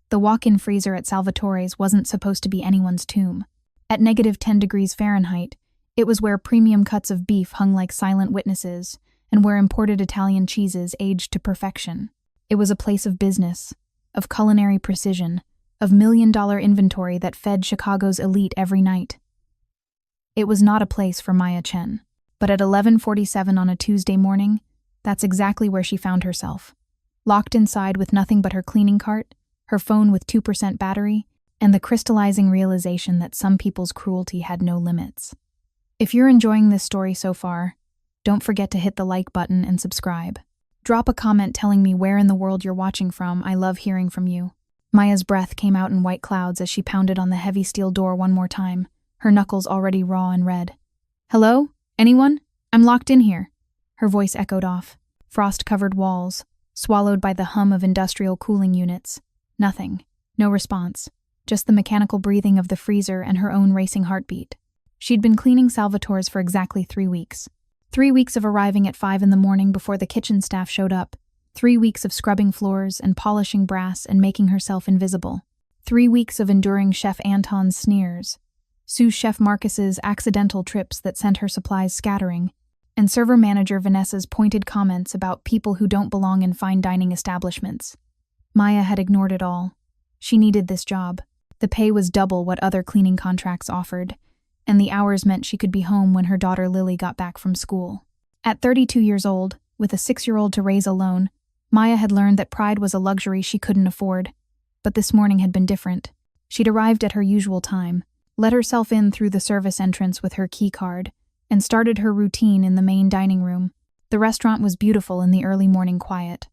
The walk-in freezer at Salvatore's wasn't supposed to be anyone's tomb. At -10 degrees Fahrenheit, it was where premium cuts of beef hung like silent witnesses, and where imported Italian cheeses aged to perfection. It was a place of business, of culinary precision, of million-dollar inventory that fed Chicago's elite every night. It was not a place for Maya Chen. But at 11:47 on a Tuesday morning, that's exactly where she found herself. Locked inside with nothing but her cleaning cart, her phone with 2% battery, and the crystallizing realization that some people's cruelty had no limits. If you're enjoying this story so far, don't forget to hit the like button and subscribe. Drop a comment telling me where in the world you're watching from. I love hearing from you. Maya's breath came out in white clouds as she pounded on the heavy steel door one more time, her knuckles already raw and red. "Hello? Anyone? I'm locked in here." Her voice echoed off. Frost-covered walls, swallowed by the hum of industrial cooling units. Nothing. No response. Just the mechanical breathing of the freezer and her own racing heartbeat. She'd been cleaning Salvatore's for exactly 3 weeks. 3 weeks of arriving at 5 in the morning before the kitchen staff showed up. 3 weeks of scrubbing floors and polishing brass and making herself invisible. 3 weeks of enduring Chef Anton's sneers, sous chef Marcus's accidental trips that sent her supplies scattering, and server manager Vanessa's pointed comments about people who don't belong in fine dining establishments. Maya had ignored it all. She needed this job. The pay was double what other cleaning contracts offered, and the hours meant she could be home when her daughter Lily got back from school. At 32 years old, with a 6-year-old to raise alone, Maya had learned that pride was a luxury she couldn't afford. But this morning had been different. She'd arrived at her usual time, let herself in through the service entrance with her key card, and started her routine in the main dining room. The restaurant was beautiful in the early morning quiet.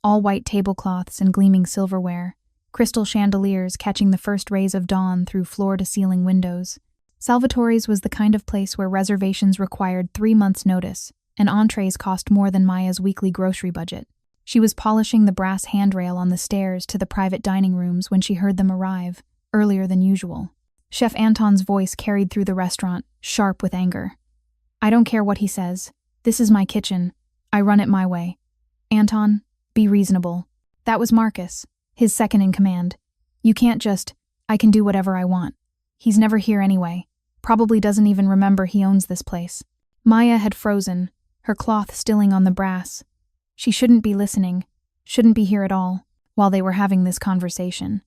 All white tablecloths and gleaming silverware, crystal chandeliers catching the first rays of dawn through floor-to-ceiling windows. Salvatore's was the kind of place where reservations required 3 months' notice, and entrees cost more than Maya's weekly grocery budget. She was polishing the brass handrail on the stairs to the private dining rooms when she heard them arrive, earlier than usual. Chef Anton's voice carried through the restaurant, sharp with anger. "I don't care what he says. This is my kitchen. I run it my way. Anton, be reasonable." That was Marcus, his second in command. "You can't just, I can do whatever I want. He's never here anyway. Probably doesn't even remember he owns this place." Maya had frozen, her cloth stilling on the brass. She shouldn't be listening, shouldn't be here at all, while they were having this conversation.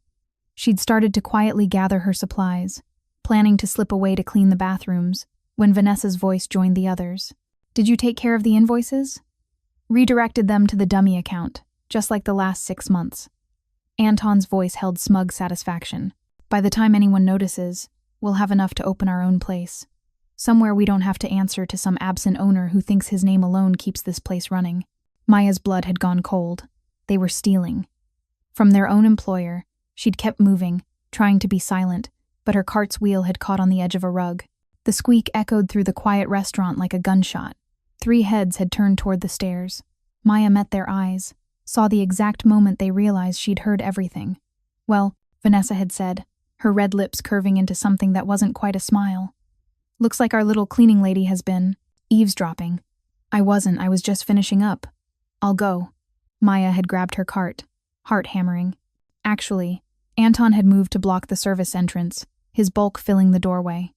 She'd started to quietly gather her supplies, planning to slip away to clean the bathrooms, when Vanessa's voice joined the others. "Did you take care of the invoices?" "Redirected them to the dummy account, just like the last 6 months." Anton's voice held smug satisfaction. "By the time anyone notices, we'll have enough to open our own place. Somewhere we don't have to answer to some absent owner who thinks his name alone keeps this place running." Maya's blood had gone cold. They were stealing. From their own employer, she'd kept moving, trying to be silent, but her cart's wheel had caught on the edge of a rug. The squeak echoed through the quiet restaurant like a gunshot. 3 heads had turned toward the stairs. Maya met their eyes, saw the exact moment they realized she'd heard everything. "Well," Vanessa had said, her red lips curving into something that wasn't quite a smile. "Looks like our little cleaning lady has been eavesdropping." I was just finishing up. "I'll go." Maya had grabbed her cart, heart hammering. Actually, Anton had moved to block the service entrance, his bulk filling the doorway.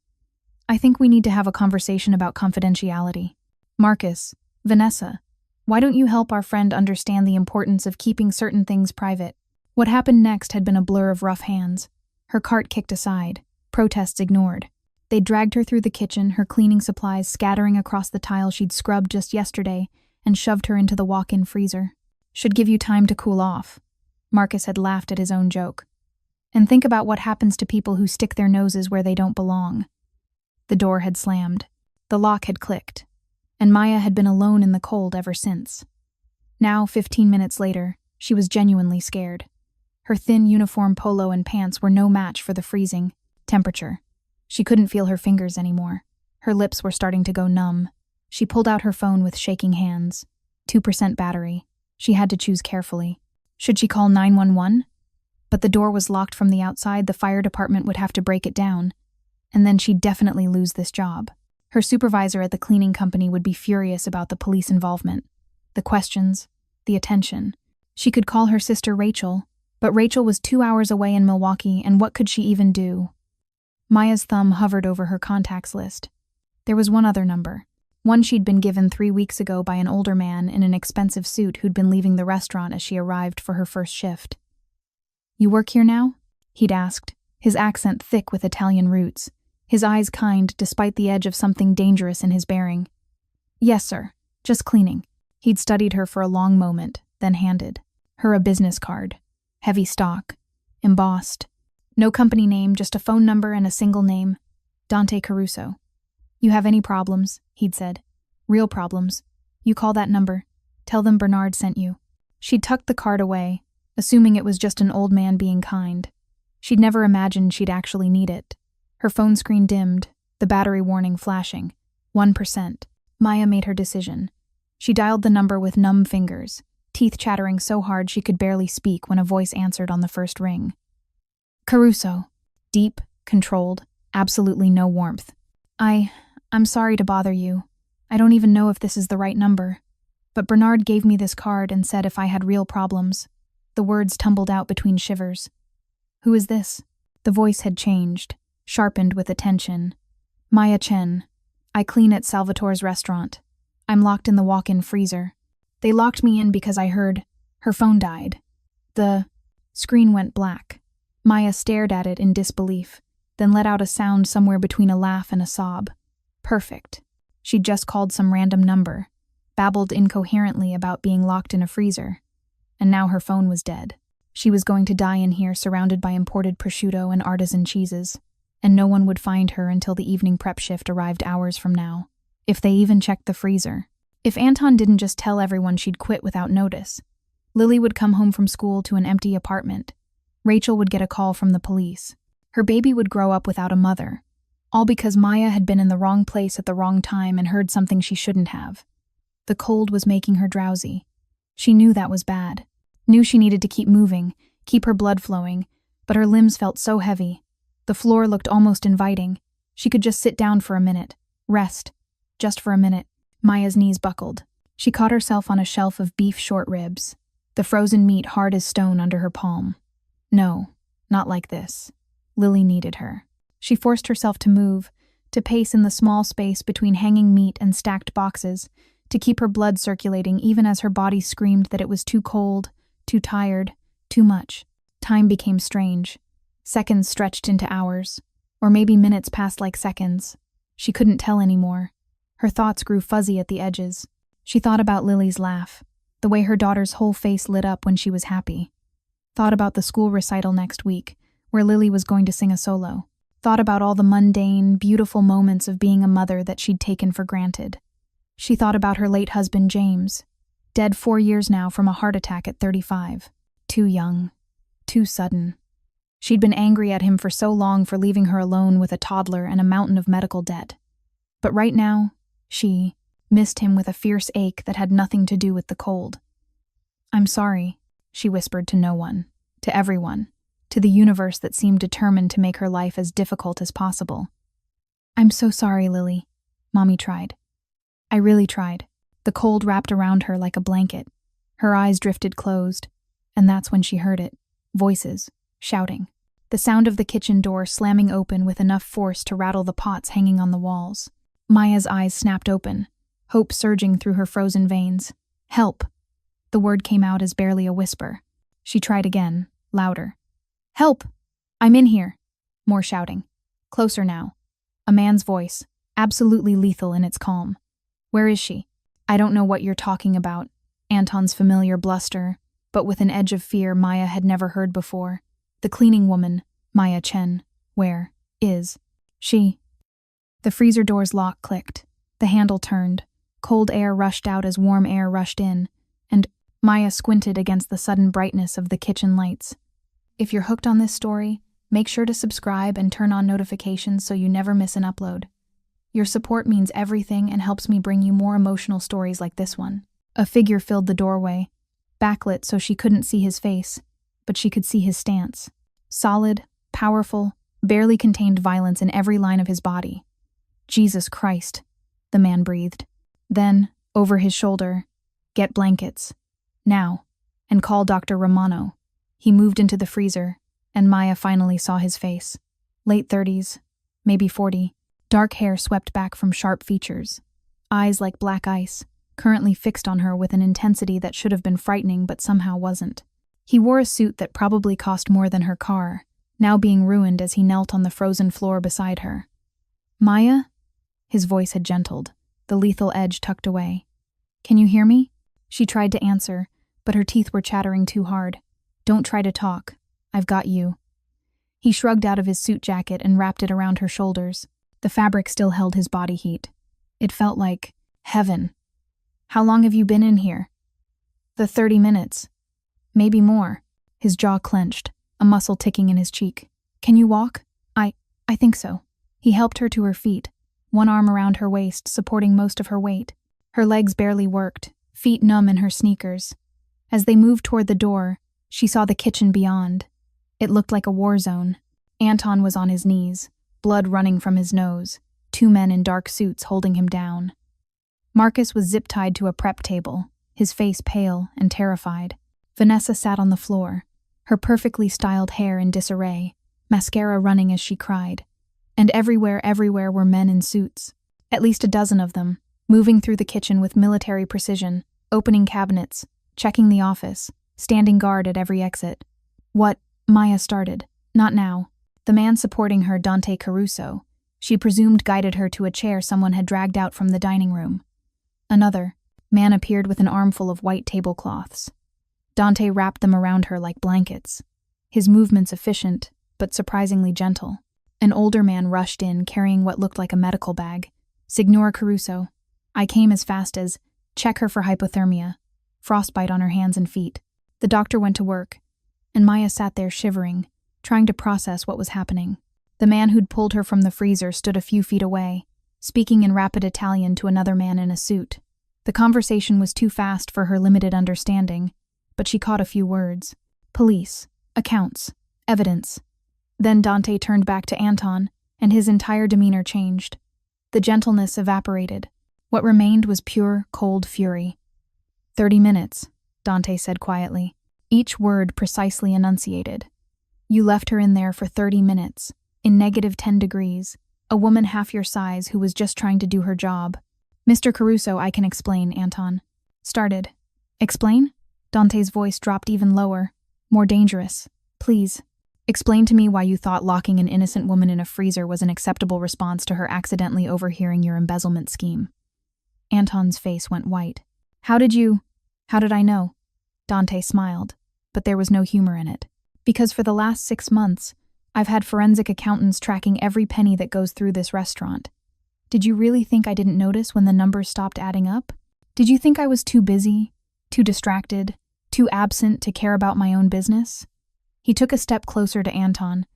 "I think we need to have a conversation about confidentiality. Marcus, Vanessa, why don't you help our friend understand the importance of keeping certain things private?" What happened next had been a blur of rough hands. Her cart kicked aside, protests ignored. They dragged her through the kitchen, her cleaning supplies scattering across the tile she'd scrubbed just yesterday, and shoved her into the walk-in freezer. "Should give you time to cool off." Marcus had laughed at his own joke. "And think about what happens to people who stick their noses where they don't belong." The door had slammed. The lock had clicked. And Maya had been alone in the cold ever since. Now, 15 minutes later, she was genuinely scared. Her thin uniform polo and pants were no match for the freezing temperature. She couldn't feel her fingers anymore. Her lips were starting to go numb. She pulled out her phone with shaking hands. 2% battery. She had to choose carefully. Should she call 911? But the door was locked from the outside. The fire department would have to break it down. And then she'd definitely lose this job. Her supervisor at the cleaning company would be furious about the police involvement. The questions, the attention. She could call her sister Rachel, But Rachel was 2 hours away in Milwaukee, and what could she even do? Maya's thumb hovered over her contacts list. There was one other number. One she'd been given 3 weeks ago by an older man in an expensive suit who'd been leaving the restaurant as she arrived for her first shift. "You work here now?" he'd asked, his accent thick with Italian roots, his eyes kind despite the edge of something dangerous in his bearing. "Yes, sir. Just cleaning." He'd studied her for a long moment, then handed her a business card. Heavy stock. Embossed. No company name, just a phone number and a single name. Dante Caruso. "You have any problems?" he'd said. "Real problems. You call that number. Tell them Bernard sent you." She'd tucked the card away, assuming it was just an old man being kind. She'd never imagined she'd actually need it. Her phone screen dimmed, the battery warning flashing. 1%. Maya made her decision. She dialed the number with numb fingers, teeth chattering so hard she could barely speak when a voice answered on the first ring. "Caruso." Deep, controlled, absolutely no warmth. I'm sorry to bother you. I don't even know if this is the right number. But Bernard gave me this card and said if I had real problems." The words tumbled out between shivers. "Who is this?" The voice had changed, sharpened with attention. "Maya Chen. I clean at Salvatore's restaurant. I'm locked in the walk-in freezer. They locked me in because I heard her phone died." The screen went black. Maya stared at it in disbelief, then let out a sound somewhere between a laugh and a sob. Perfect. She'd just called some random number, babbled incoherently about being locked in a freezer, and now her phone was dead. She was going to die in here surrounded by imported prosciutto and artisan cheeses, and no one would find her until the evening prep shift arrived hours from now. If they even checked the freezer. If Anton didn't just tell everyone she'd quit without notice. Lily would come home from school to an empty apartment. Rachel would get a call from the police. Her baby would grow up without a mother. All because Maya had been in the wrong place at the wrong time and heard something she shouldn't have. The cold was making her drowsy. She knew that was bad. Knew she needed to keep moving, keep her blood flowing, but her limbs felt so heavy. The floor looked almost inviting. She could just sit down for a minute. Rest. Just for a minute. Maya's knees buckled. She caught herself on a shelf of beef short ribs, the frozen meat hard as stone under her palm. No, not like this. Lily needed her. She forced herself to move, to pace in the small space between hanging meat and stacked boxes, to keep her blood circulating even as her body screamed that it was too cold, too tired, too much. Time became strange. Seconds stretched into hours, or maybe minutes passed like seconds. She couldn't tell anymore. Her thoughts grew fuzzy at the edges. She thought about Lily's laugh, the way her daughter's whole face lit up when she was happy. Thought about the school recital next week, where Lily was going to sing a solo. Thought about all the mundane, beautiful moments of being a mother that she'd taken for granted. She thought about her late husband, James, dead 4 years now from a heart attack at 35. Too young. Too sudden. She'd been angry at him for so long for leaving her alone with a toddler and a mountain of medical debt. But right now, she missed him with a fierce ache that had nothing to do with the cold. "I'm sorry," she whispered to no one, to everyone, to the universe that seemed determined to make her life as difficult as possible. "I'm so sorry, Lily," Mommy tried. "I really tried." The cold wrapped around her like a blanket. Her eyes drifted closed, and that's when she heard it. Voices, shouting. The sound of the kitchen door slamming open with enough force to rattle the pots hanging on the walls. Maya's eyes snapped open, hope surging through her frozen veins. "Help!" The word came out as barely a whisper. She tried again, louder. "Help! I'm in here!" More shouting. Closer now. A man's voice, absolutely lethal in its calm. "Where is she?" "I don't know what you're talking about." Anton's familiar bluster, but with an edge of fear Maya had never heard before. "The cleaning woman, Maya Chen. Where is she?" The freezer door's lock clicked. The handle turned. Cold air rushed out as warm air rushed in, and Maya squinted against the sudden brightness of the kitchen lights. If you're hooked on this story, make sure to subscribe and turn on notifications so you never miss an upload. Your support means everything and helps me bring you more emotional stories like this one. A figure filled the doorway, backlit so she couldn't see his face, but she could see his stance. Solid, powerful, barely contained violence in every line of his body. "Jesus Christ," the man breathed. Then, over his shoulder, "Get blankets. Now. And call Dr. Romano." He moved into the freezer, and Maya finally saw his face. Late 30s, maybe 40. Dark hair swept back from sharp features. Eyes like black ice, currently fixed on her with an intensity that should have been frightening but somehow wasn't. He wore a suit that probably cost more than her car, now being ruined as he knelt on the frozen floor beside her. "Maya?" His voice had gentled, the lethal edge tucked away. "Can you hear me?" She tried to answer, but her teeth were chattering too hard. "Don't try to talk. I've got you." He shrugged out of his suit jacket and wrapped it around her shoulders. The fabric still held his body heat. It felt like heaven. "How long have you been in here?" "The 30 minutes. Maybe more." His jaw clenched, a muscle ticking in his cheek. "Can you walk?" I think so." He helped her to her feet, one arm around her waist, supporting most of her weight. Her legs barely worked, feet numb in her sneakers. As they moved toward the door, she saw the kitchen beyond. It looked like a war zone. Anton was on his knees, blood running from his nose, 2 men in dark suits holding him down. Marcus was zip-tied to a prep table, his face pale and terrified. Vanessa sat on the floor, her perfectly styled hair in disarray, mascara running as she cried. And everywhere were men in suits, at least a dozen of them, moving through the kitchen with military precision, opening cabinets, checking the office, standing guard at every exit. "What?" Maya started. "Not now." The man supporting her, Dante Caruso, she presumed guided her to a chair someone had dragged out from the dining room. Another man appeared with an armful of white tablecloths. Dante wrapped them around her like blankets, his movements efficient, but surprisingly gentle. An older man rushed in, carrying what looked like a medical bag. "Signora Caruso, I came as fast as, check her for hypothermia, frostbite on her hands and feet." The doctor went to work, and Maya sat there shivering, trying to process what was happening. The man who'd pulled her from the freezer stood a few feet away, speaking in rapid Italian to another man in a suit. The conversation was too fast for her limited understanding, but she caught a few words. Police, accounts, evidence. Then Dante turned back to Anton, and his entire demeanor changed. The gentleness evaporated. What remained was pure, cold fury. 30 minutes, Dante said quietly, each word precisely enunciated. "You left her in there for 30 minutes, in -10 degrees, a woman half your size who was just trying to do her job." "Mr. Caruso, I can explain," Anton started. "Explain?" Dante's voice dropped even lower, more dangerous. "Please. Explain to me why you thought locking an innocent woman in a freezer was an acceptable response to her accidentally overhearing your embezzlement scheme." Anton's face went white. How did I know?" Dante smiled, but there was no humor in it. "Because for the last 6 months, I've had forensic accountants tracking every penny that goes through this restaurant. Did you really think I didn't notice when the numbers stopped adding up? Did you think I was too busy, too distracted, too absent to care about my own business?" He took a step closer to Anton,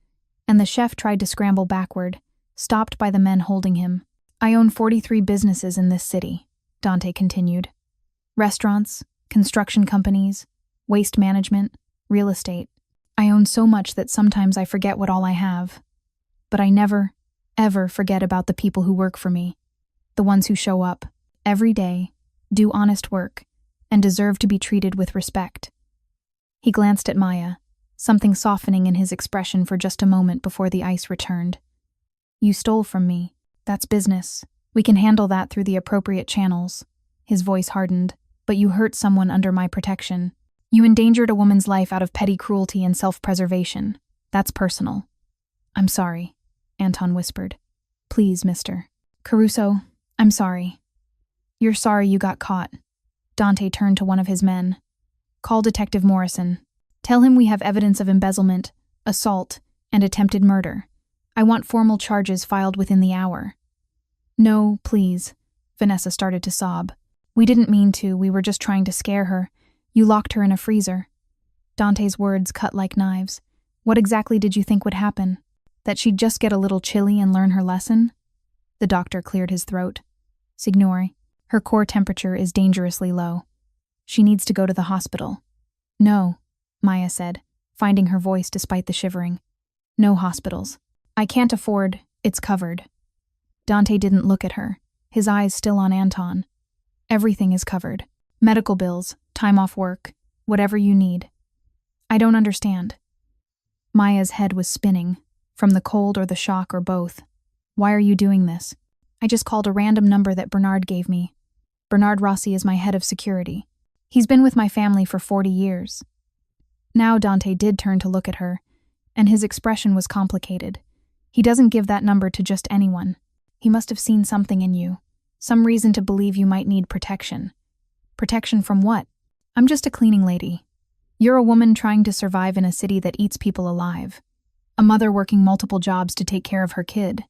and the chef tried to scramble backward, stopped by the men holding him. "I own 43 businesses in this city," Dante continued. "Restaurants, construction companies, waste management, real estate. I own so much that sometimes I forget what all I have. But I never, ever forget about the people who work for me, the ones who show up every day, do honest work, and deserve to be treated with respect." He glanced at Maya, something softening in his expression for just a moment before the ice returned. "You stole from me. That's business. We can handle that through the appropriate channels." His voice hardened. "But you hurt someone under my protection. You endangered a woman's life out of petty cruelty and self-preservation. That's personal." "I'm sorry," Anton whispered. "Please, Mr. Caruso, I'm sorry." "You're sorry you got caught." Dante turned to one of his men. "Call Detective Morrison. Tell him we have evidence of embezzlement, assault, and attempted murder. I want formal charges filed within the hour." "No, please." Vanessa started to sob. "We didn't mean to, we were just trying to scare her. You locked her in a freezer." Dante's words cut like knives. "What exactly did you think would happen? That she'd just get a little chilly and learn her lesson?" The doctor cleared his throat. "Signore, her core temperature is dangerously low. She needs to go to the hospital." "No," Maya said, finding her voice despite the shivering. "No hospitals. I can't afford, it's covered." Dante didn't look at her, his eyes still on Anton. "Everything is covered. Medical bills, time off work, whatever you need." I don't understand. Maya's head was spinning, from the cold or the shock or both. Why are you doing this? I just called a random number that Bernard gave me. Bernard Rossi is my head of security. He's been with my family for 40 years. Now Dante did turn to look at her, and his expression was complicated. He doesn't give that number to just anyone. He must have seen something in you, some reason to believe you might need protection. Protection from what? I'm just a cleaning lady. You're a woman trying to survive in a city that eats people alive. A mother working multiple jobs to take care of her kid.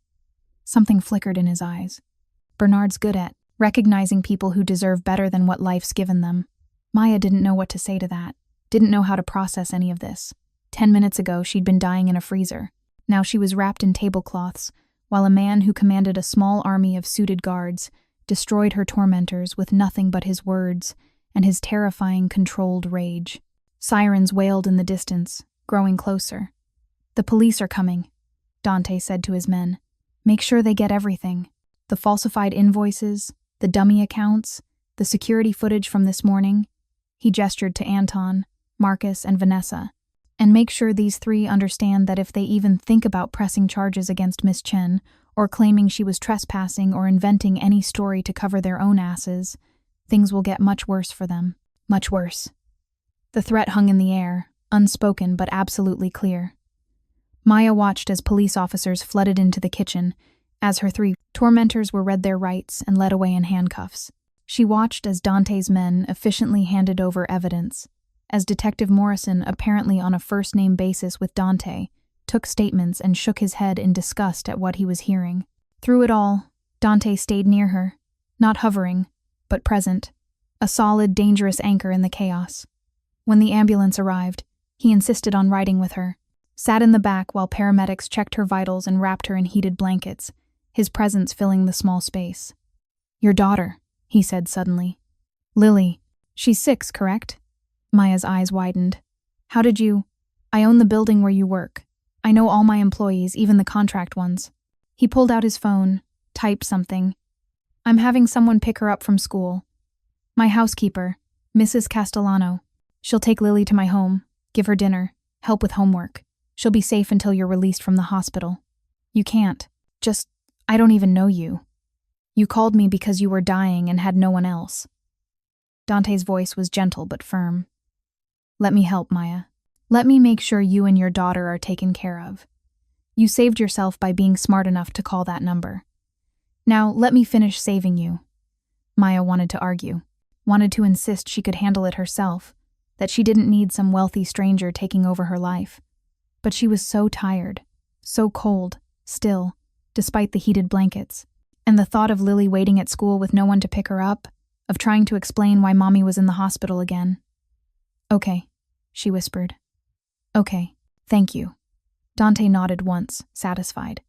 Something flickered in his eyes. Bernard's good at recognizing people who deserve better than what life's given them. Maya didn't know what to say to that, didn't know how to process any of this. 10 minutes ago, she'd been dying in a freezer. Now she was wrapped in tablecloths, while a man who commanded a small army of suited guards destroyed her tormentors with nothing but his words and his terrifying, controlled rage. Sirens wailed in the distance, growing closer. The police are coming, Dante said to his men. Make sure they get everything. The falsified invoices, the dummy accounts, the security footage from this morning. He gestured to Anton, Marcus, and Vanessa. And make sure these three understand that if they even think about pressing charges against Miss Chen, or claiming she was trespassing or inventing any story to cover their own asses, things will get much worse for them. Much worse. The threat hung in the air, unspoken but absolutely clear. Maya watched as police officers flooded into the kitchen, as her three tormentors were read their rights and led away in handcuffs. She watched as Dante's men efficiently handed over evidence, as Detective Morrison, apparently on a first-name basis with Dante, took statements and shook his head in disgust at what he was hearing. Through it all, Dante stayed near her, not hovering, but present, a solid, dangerous anchor in the chaos. When the ambulance arrived, he insisted on riding with her, sat in the back while paramedics checked her vitals and wrapped her in heated blankets, his presence filling the small space. Your daughter, he said suddenly. Lily. She's 6, correct? Maya's eyes widened. How did you? I own the building where you work. I know all my employees, even the contract ones. He pulled out his phone, typed something. I'm having someone pick her up from school. My housekeeper, Mrs. Castellano. She'll take Lily to my home, give her dinner, help with homework. She'll be safe until you're released from the hospital. You can't. I don't even know you. You called me because you were dying and had no one else. Dante's voice was gentle but firm. Let me help, Maya. Let me make sure you and your daughter are taken care of. You saved yourself by being smart enough to call that number. Now, let me finish saving you. Maya wanted to argue, wanted to insist she could handle it herself, that she didn't need some wealthy stranger taking over her life. But she was so tired, so cold, still, despite the heated blankets, and the thought of Lily waiting at school with no one to pick her up, of trying to explain why Mommy was in the hospital again. Okay, she whispered. Okay, thank you. Dante nodded once, satisfied.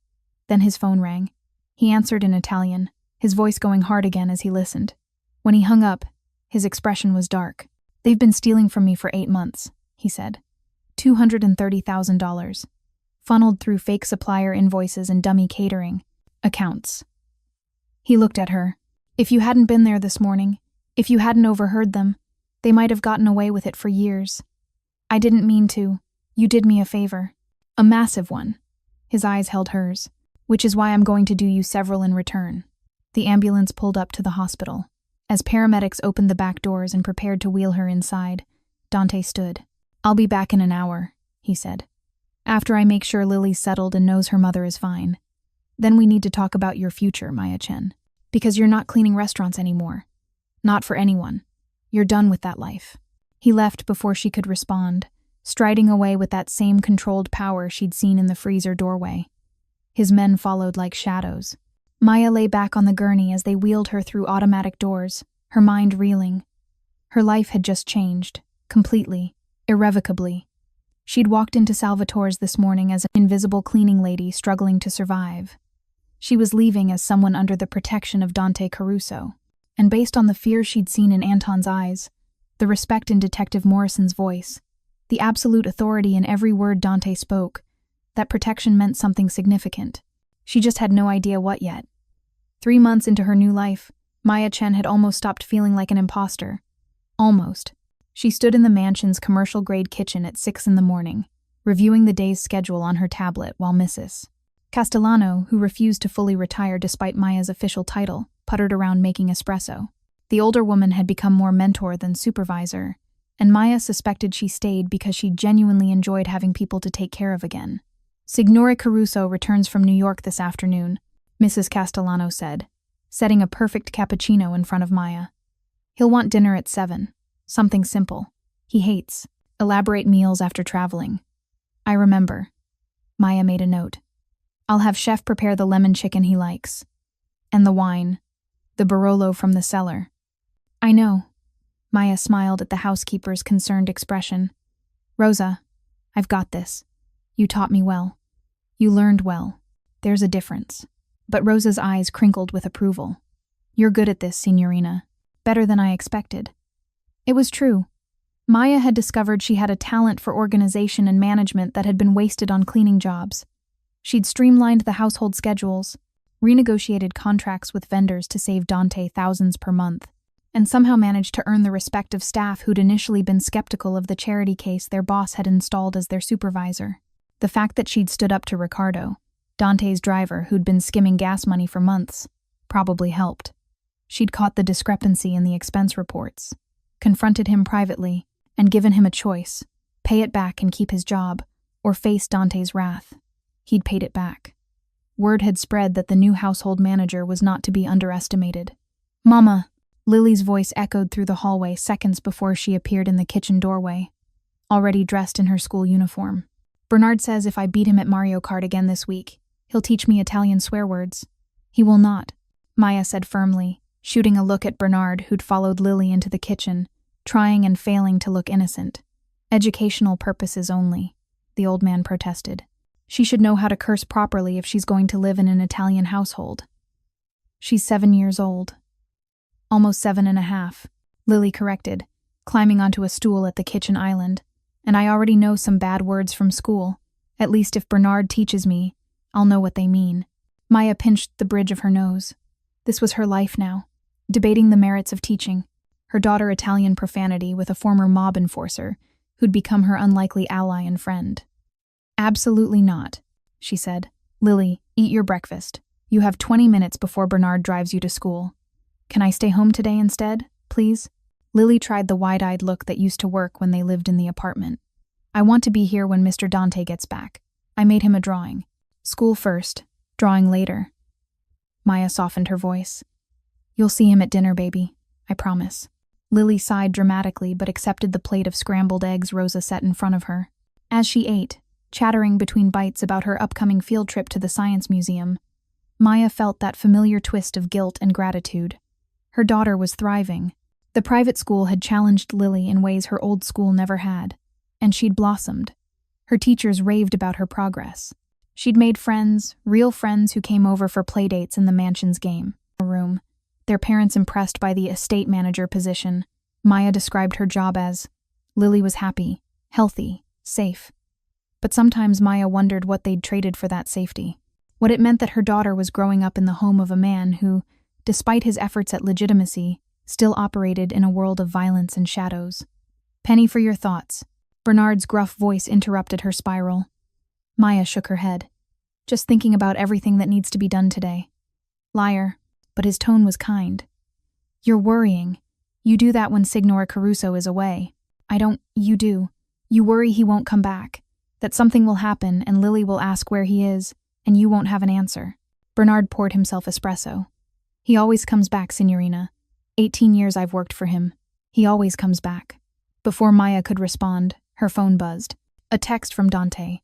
Then his phone rang. He answered in Italian, his voice going hard again as he listened. When he hung up, his expression was dark. They've been stealing from me for 8 months, he said. $230,000. Funneled through fake supplier invoices and dummy catering accounts. He looked at her. If you hadn't been there this morning, if you hadn't overheard them, they might have gotten away with it for years. I didn't mean to. You did me a favor. A massive one. His eyes held hers. Which is why I'm going to do you several in return. The ambulance pulled up to the hospital. As paramedics opened the back doors and prepared to wheel her inside, Dante stood. I'll be back in an hour, he said. After I make sure Lily's settled and knows her mother is fine. Then we need to talk about your future, Maya Chen. Because you're not cleaning restaurants anymore. Not for anyone. You're done with that life. He left before she could respond, striding away with that same controlled power she'd seen in the freezer doorway. His men followed like shadows. Maya lay back on the gurney as they wheeled her through automatic doors, her mind reeling. Her life had just changed, completely, irrevocably. She'd walked into Salvatore's this morning as an invisible cleaning lady struggling to survive. She was leaving as someone under the protection of Dante Caruso, and based on the fear she'd seen in Anton's eyes, the respect in Detective Morrison's voice, the absolute authority in every word Dante spoke, that protection meant something significant. She just had no idea what yet. 3 months into her new life, Maya Chen had almost stopped feeling like an imposter. Almost. She stood in the mansion's commercial-grade kitchen at 6 in the morning, reviewing the day's schedule on her tablet while Mrs. Castellano, who refused to fully retire despite Maya's official title, puttered around making espresso. The older woman had become more mentor than supervisor, and Maya suspected she stayed because she genuinely enjoyed having people to take care of again. Signore Caruso returns from New York this afternoon, Mrs. Castellano said, setting a perfect cappuccino in front of Maya. He'll want dinner at 7. Something simple. He hates elaborate meals after traveling. I remember. Maya made a note. I'll have chef prepare the lemon chicken he likes. And the wine. The Barolo from the cellar. I know. Maya smiled at the housekeeper's concerned expression. Rosa, I've got this. You taught me well. You learned well. There's a difference. But Rosa's eyes crinkled with approval. You're good at this, Signorina. Better than I expected. It was true. Maya had discovered she had a talent for organization and management that had been wasted on cleaning jobs. She'd streamlined the household schedules, renegotiated contracts with vendors to save Dante thousands per month, and somehow managed to earn the respect of staff who'd initially been skeptical of the charity case their boss had installed as their supervisor. The fact that she'd stood up to Ricardo, Dante's driver who'd been skimming gas money for months, probably helped. She'd caught the discrepancy in the expense reports, confronted him privately, and given him a choice: pay it back and keep his job, or face Dante's wrath. He'd paid it back. Word had spread that the new household manager was not to be underestimated. Mama! Lily's voice echoed through the hallway seconds before she appeared in the kitchen doorway, already dressed in her school uniform. Bernard says if I beat him at Mario Kart again this week, he'll teach me Italian swear words. He will not, Maya said firmly, shooting a look at Bernard, who'd followed Lily into the kitchen, trying and failing to look innocent. Educational purposes only, the old man protested. She should know how to curse properly if she's going to live in an Italian household. She's 7 years old. Almost 7.5, Lily corrected, climbing onto a stool at the kitchen island. And I already know some bad words from school. At least if Bernard teaches me, I'll know what they mean. Maya pinched the bridge of her nose. This was her life now, debating the merits of teaching. Her daughter Italian profanity with a former mob enforcer who'd become her unlikely ally and friend. Absolutely not, she said. Lily, eat your breakfast. You have 20 minutes before Bernard drives you to school. Can I stay home today instead, please? Lily tried the wide-eyed look that used to work when they lived in the apartment. I want to be here when Mr. Dante gets back. I made him a drawing. School first, drawing later. Maya softened her voice. You'll see him at dinner, baby. I promise. Lily sighed dramatically but accepted the plate of scrambled eggs Rosa set in front of her. As she ate, chattering between bites about her upcoming field trip to the Science Museum, Maya felt that familiar twist of guilt and gratitude. Her daughter was thriving. The private school had challenged Lily in ways her old school never had, and she'd blossomed. Her teachers raved about her progress. She'd made friends, real friends who came over for playdates in the mansion's game room, their parents impressed by the estate manager position. Maya described her job as, Lily was happy, healthy, safe. But sometimes Maya wondered what they'd traded for that safety. What it meant that her daughter was growing up in the home of a man who, despite his efforts at legitimacy, still operated in a world of violence and shadows. Penny for your thoughts. Bernard's gruff voice interrupted her spiral. Maya shook her head. Just thinking about everything that needs to be done today. Liar, but his tone was kind. You're worrying. You do that when Signor Caruso is away. You do. You worry he won't come back, that something will happen and Lily will ask where he is, and you won't have an answer. Bernard poured himself espresso. He always comes back, Signorina. 18 years I've worked for him. He always comes back. Before Maya could respond, her phone buzzed. A text from Dante.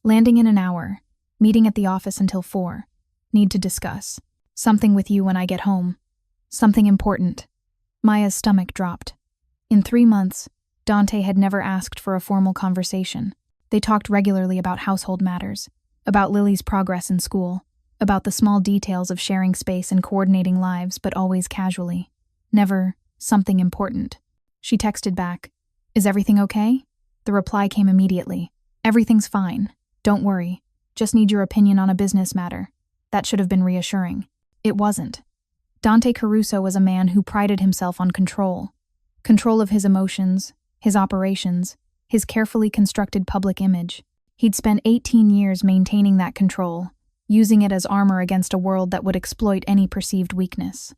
Landing in an hour. Meeting at the office until 4. Need to discuss. Something with you when I get home. Something important. Maya's stomach dropped. In 3 months, Dante had never asked for a formal conversation. They talked regularly about household matters, about Lily's progress in school, about the small details of sharing space and coordinating lives, but always casually. Never something important. She texted back, Is everything okay? The reply came immediately. Everything's fine. Don't worry. Just need your opinion on a business matter. That should have been reassuring. It wasn't. Dante Caruso was a man who prided himself on control. Control of his emotions, his operations, his carefully constructed public image. He'd spent 18 years maintaining that control, using it as armor against a world that would exploit any perceived weakness.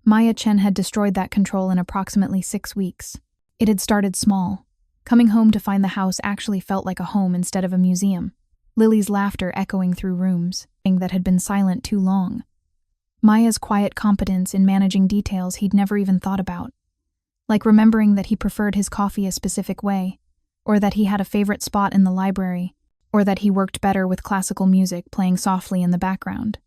Maya Chen had destroyed that control in approximately 6 weeks. It had started small. Coming home to find the house actually felt like a home instead of a museum. Lily's laughter echoing through rooms, that had been silent too long. Maya's quiet competence in managing details he'd never even thought about. Like remembering that he preferred his coffee a specific way, or that he had a favorite spot in the library, or that he worked better with classical music playing softly in the background.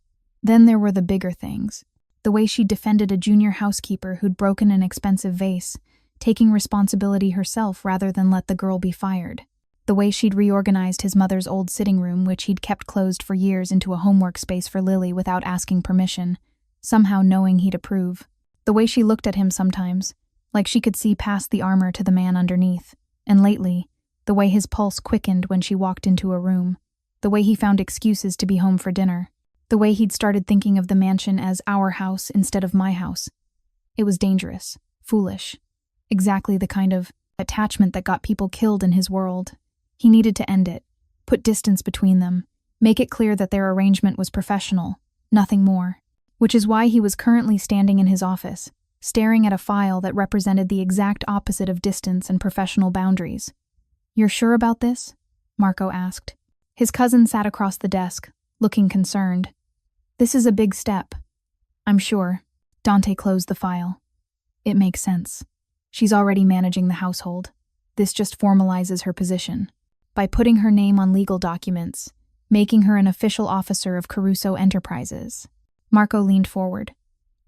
Then there were the bigger things. The way she defended a junior housekeeper who'd broken an expensive vase, taking responsibility herself rather than let the girl be fired. The way she'd reorganized his mother's old sitting room, which he'd kept closed for years, into a homework space for Lily without asking permission, somehow knowing he'd approve. The way she looked at him sometimes, like she could see past the armor to the man underneath. And lately, the way his pulse quickened when she walked into a room. The way he found excuses to be home for dinner. The way he'd started thinking of the mansion as our house instead of my house. It was dangerous, foolish. Exactly the kind of attachment that got people killed in his world. He needed to end it, put distance between them, make it clear that their arrangement was professional, nothing more. Which is why he was currently standing in his office, staring at a file that represented the exact opposite of distance and professional boundaries. "You're sure about this?" Marco asked. His cousin sat across the desk, looking concerned. "This is a big step." "I'm sure." Dante closed the file. "It makes sense. She's already managing the household. This just formalizes her position. By putting her name on legal documents, making her an official officer of Caruso Enterprises." Marco leaned forward.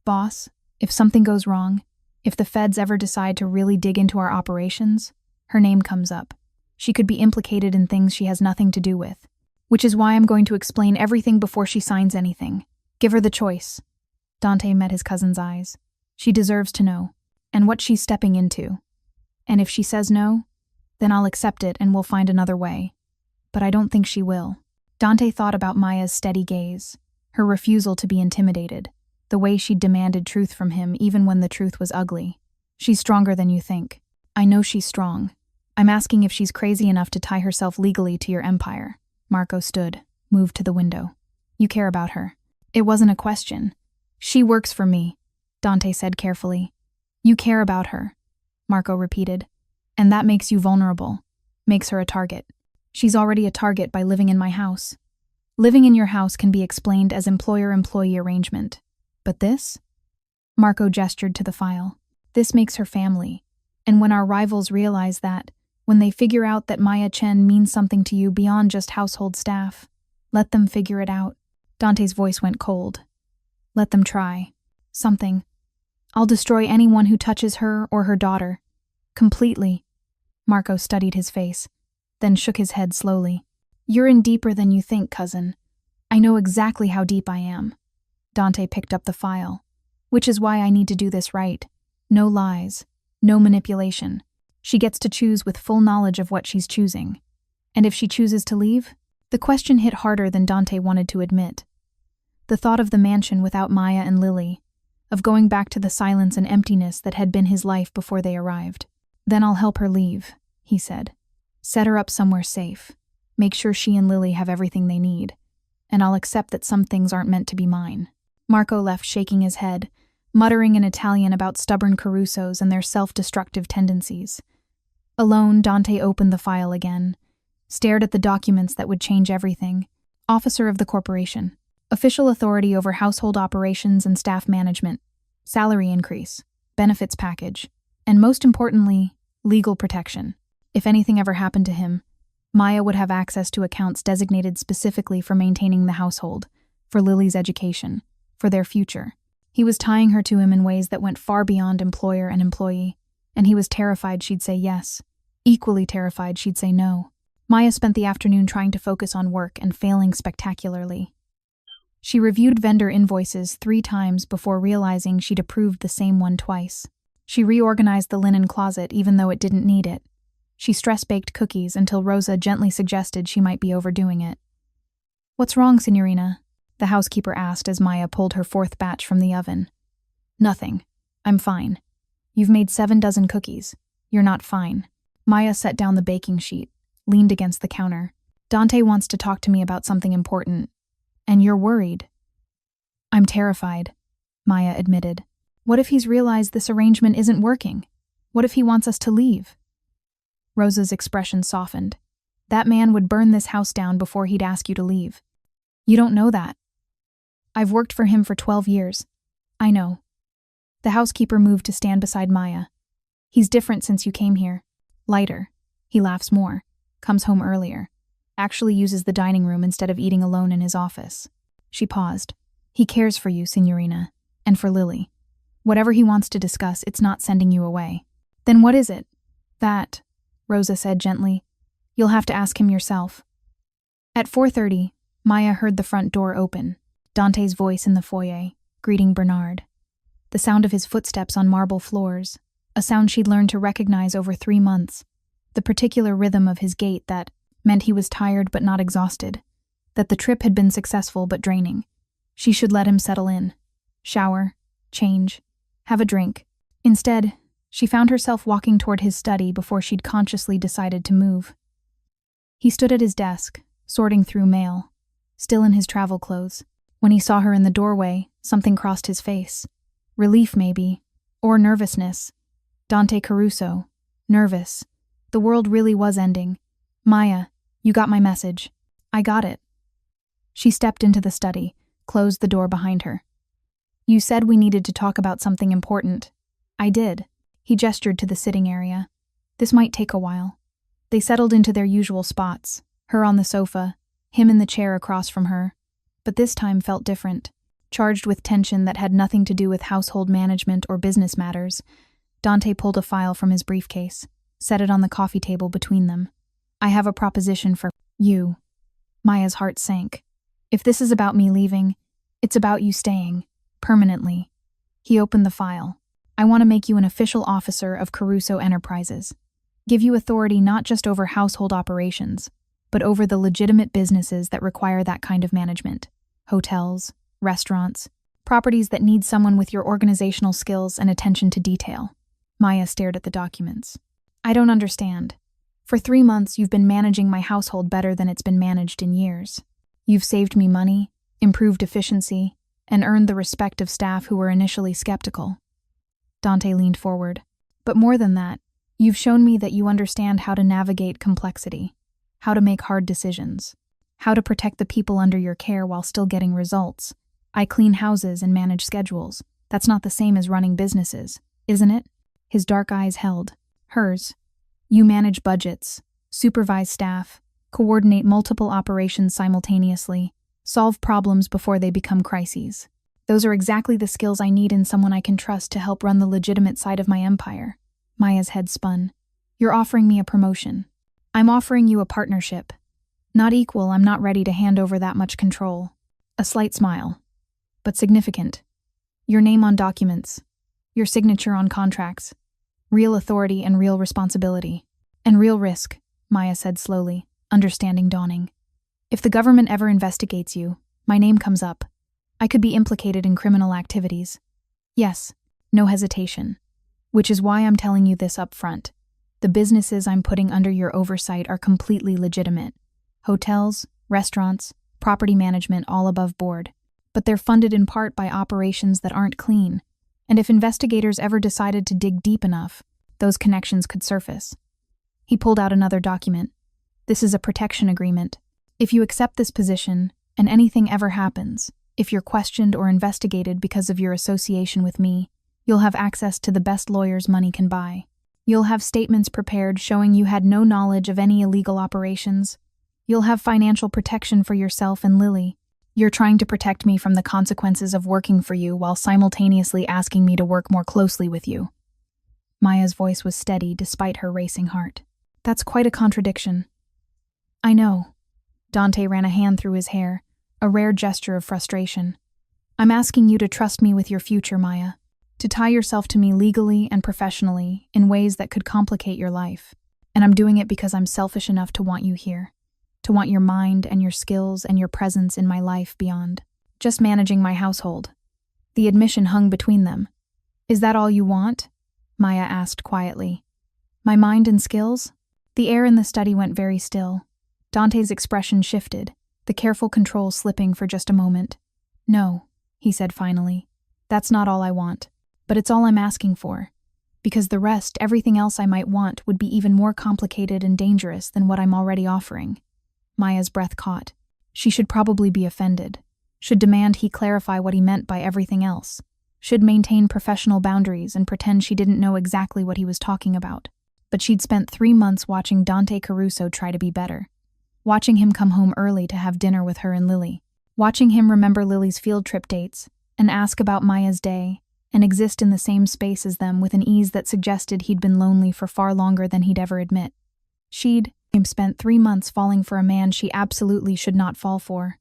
"Boss, if something goes wrong, if the feds ever decide to really dig into our operations, her name comes up. She could be implicated in things she has nothing to do with. Which is why I'm going to explain everything before she signs anything. Give her the choice." Dante met his cousin's eyes. "She deserves to know, and what she's stepping into. And if she says no, then I'll accept it and we'll find another way. But I don't think she will." Dante thought about Maya's steady gaze, her refusal to be intimidated, the way she'd demanded truth from him even when the truth was ugly. "She's stronger than you think." "I know she's strong. I'm asking if she's crazy enough to tie herself legally to your empire." Marco stood, moved to the window. "You care about her." "It wasn't a question. She works for me," Dante said carefully. "You care about her," Marco repeated. "And that makes you vulnerable, makes her a target. She's already a target by living in my house. Living in your house can be explained as employer-employee arrangement. But this?" Marco gestured to the file. "This makes her family. And when our rivals realize that, when they figure out that Maya Chen means something to you beyond just household staff, let them figure it out." Dante's voice went cold. "Let them try. Something. I'll destroy anyone who touches her or her daughter. Completely." Marco studied his face, then shook his head slowly. "You're in deeper than you think, cousin. I know exactly how deep I am." Dante picked up the file. "Which is why I need to do this right. No lies. No manipulation. She gets to choose with full knowledge of what she's choosing. And if she chooses to leave?" The question hit harder than Dante wanted to admit. The thought of the mansion without Maya and Lily, of going back to the silence and emptiness that had been his life before they arrived. "Then I'll help her leave," he said. "Set her up somewhere safe. Make sure she and Lily have everything they need. And I'll accept that some things aren't meant to be mine." Marco left shaking his head, muttering in Italian about stubborn Carusos and their self-destructive tendencies. Alone, Dante opened the file again, stared at the documents that would change everything. Officer of the corporation. Official authority over household operations and staff management. Salary increase. Benefits package. And most importantly, legal protection. If anything ever happened to him, Maya would have access to accounts designated specifically for maintaining the household, for Lily's education, for their future. He was tying her to him in ways that went far beyond employer and employee, and he was terrified she'd say yes, equally terrified she'd say no. Maya spent the afternoon trying to focus on work and failing spectacularly. She reviewed vendor invoices 3 times before realizing she'd approved the same one twice. She reorganized the linen closet even though it didn't need it. She stress-baked cookies until Rosa gently suggested she might be overdoing it. "What's wrong, Signorina?" the housekeeper asked as Maya pulled her 4th batch from the oven. "Nothing. I'm fine. You've made 7 dozen cookies. You're not fine. Maya set down the baking sheet, leaned against the counter. Dante wants to talk to me about something important. And you're worried. I'm terrified, Maya admitted. What if he's realized this arrangement isn't working? What if he wants us to leave? Rosa's expression softened. That man would burn this house down before he'd ask you to leave. You don't know that. I've worked for him for 12 years. I know. The housekeeper moved to stand beside Maya. He's different since you came here. Lighter. He laughs more. Comes home earlier. Actually uses the dining room instead of eating alone in his office. She paused. He cares for you, Signorina. And for Lily. Whatever he wants to discuss, it's not sending you away. Then what is it? That, Rosa said gently. You'll have to ask him yourself. At 4:30, Maya heard the front door open. Dante's voice in the foyer, greeting Bernard. The sound of his footsteps on marble floors, a sound she'd learned to recognize over 3 months. The particular rhythm of his gait that meant he was tired but not exhausted, that the trip had been successful but draining. She should let him settle in. Shower, change, have a drink. Instead, she found herself walking toward his study before she'd consciously decided to move. He stood at his desk, sorting through mail, still in his travel clothes. When he saw her in the doorway, something crossed his face. Relief, maybe, or nervousness. Dante Caruso. Nervous. The world really was ending. Maya, you got my message. I got it. She stepped into the study, closed the door behind her. You said we needed to talk about something important. I did. He gestured to the sitting area. This might take a while. They settled into their usual spots, her on the sofa, him in the chair across from her. But this time felt different, charged with tension that had nothing to do with household management or business matters. Dante pulled a file from his briefcase, set it on the coffee table between them. I have a proposition for you. Maya's heart sank. If this is about me leaving, it's about you staying, permanently. He opened the file. I want to make you an official officer of Caruso Enterprises. Give you authority not just over household operations, but over the legitimate businesses that require that kind of management. Hotels, restaurants, properties that need someone with your organizational skills and attention to detail. Maya stared at the documents. I don't understand. For 3 months, you've been managing my household better than it's been managed in years. You've saved me money, improved efficiency, and earned the respect of staff who were initially skeptical. Dante leaned forward. But more than that, you've shown me that you understand how to navigate complexity, how to make hard decisions, how to protect the people under your care while still getting results. I clean houses and manage schedules. That's not the same as running businesses, isn't it? His dark eyes held hers. You manage budgets, supervise staff, coordinate multiple operations simultaneously, solve problems before they become crises. Those are exactly the skills I need in someone I can trust to help run the legitimate side of my empire. Maya's head spun. You're offering me a promotion. I'm offering you a partnership. Not equal, I'm not ready to hand over that much control. A slight smile. But significant. Your name on documents. Your signature on contracts. Real authority and real responsibility. And real risk, Maya said slowly, understanding dawning. If the government ever investigates you, my name comes up. I could be implicated in criminal activities. Yes, no hesitation. Which is why I'm telling you this up front. The businesses I'm putting under your oversight are completely legitimate. Hotels, restaurants, property management all above board. But they're funded in part by operations that aren't clean. And if investigators ever decided to dig deep enough, those connections could surface. He pulled out another document. This is a protection agreement. If you accept this position, and anything ever happens, if you're questioned or investigated because of your association with me, you'll have access to the best lawyers money can buy. You'll have statements prepared showing you had no knowledge of any illegal operations. You'll have financial protection for yourself and Lily. You're trying to protect me from the consequences of working for you while simultaneously asking me to work more closely with you. Maya's voice was steady despite her racing heart. That's quite a contradiction. I know. Dante ran a hand through his hair, a rare gesture of frustration. I'm asking you to trust me with your future, Maya. To tie yourself to me legally and professionally in ways that could complicate your life. And I'm doing it because I'm selfish enough to want you here. To want your mind and your skills and your presence in my life beyond just managing my household. The admission hung between them. Is that all you want? Maya asked quietly. My mind and skills? The air in the study went very still. Dante's expression shifted, the careful control slipping for just a moment. No, he said finally. That's not all I want. But it's all I'm asking for. Because the rest, everything else I might want, would be even more complicated and dangerous than what I'm already offering. Maya's breath caught. She should probably be offended. Should demand he clarify what he meant by everything else. Should maintain professional boundaries and pretend she didn't know exactly what he was talking about. But she'd spent 3 months watching Dante Caruso try to be better. Watching him come home early to have dinner with her and Lily. Watching him remember Lily's field trip dates and ask about Maya's day and exist in the same space as them with an ease that suggested he'd been lonely for far longer than he'd ever admit. She'd spent 3 months falling for a man she absolutely should not fall for.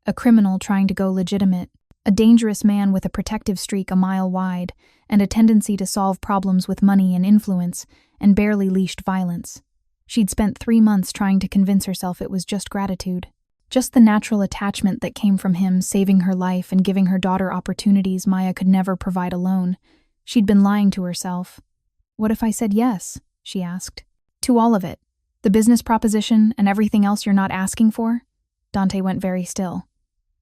A criminal trying to go legitimate. A dangerous man with a protective streak a mile wide and a tendency to solve problems with money and influence and barely leashed violence. She'd spent 3 months trying to convince herself it was just gratitude. Just the natural attachment that came from him saving her life and giving her daughter opportunities Maya could never provide alone. She'd been lying to herself. What if I said yes? She asked. To all of it. The business proposition and everything else you're not asking for? Dante went very still.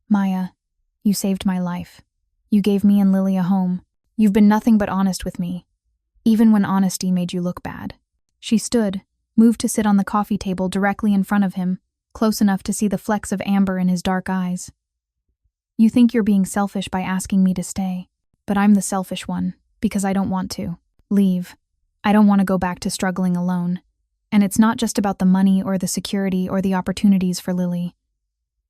Maya, you saved my life. You gave me and Lily a home. You've been nothing but honest with me. Even when honesty made you look bad. She stood, moved to sit on the coffee table directly in front of him, close enough to see the flecks of amber in his dark eyes. You think you're being selfish by asking me to stay, but I'm the selfish one, because I don't want to. Leave. I don't want to go back to struggling alone. And it's not just about the money or the security or the opportunities for Lily.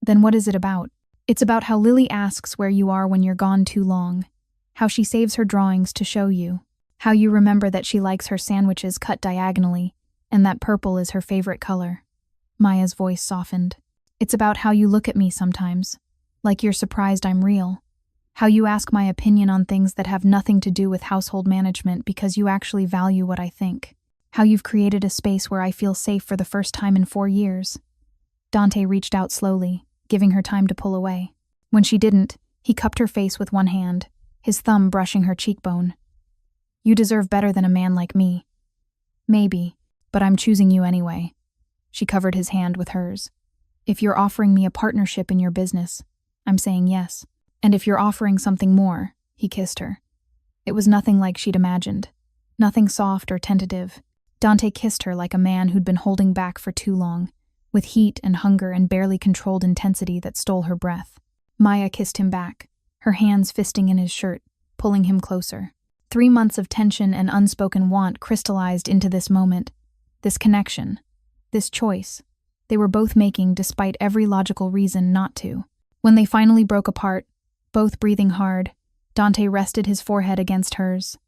Then what is it about? It's about how Lily asks where you are when you're gone too long, how she saves her drawings to show you, how you remember that she likes her sandwiches cut diagonally, and that purple is her favorite color. Maya's voice softened. It's about how you look at me sometimes, like you're surprised I'm real. How you ask my opinion on things that have nothing to do with household management because you actually value what I think. How you've created a space where I feel safe for the first time in 4 years. Dante reached out slowly, giving her time to pull away. When she didn't, he cupped her face with one hand, his thumb brushing her cheekbone. You deserve better than a man like me. Maybe, but I'm choosing you anyway. She covered his hand with hers. If you're offering me a partnership in your business, I'm saying yes. And if you're offering something more, he kissed her. It was nothing like she'd imagined. Nothing soft or tentative. Dante kissed her like a man who'd been holding back for too long, with heat and hunger and barely controlled intensity that stole her breath. Maya kissed him back, her hands fisting in his shirt, pulling him closer. 3 months of tension and unspoken want crystallized into this moment, this connection, this choice. They were both making despite every logical reason not to. When they finally broke apart, both breathing hard, Dante rested his forehead against hers.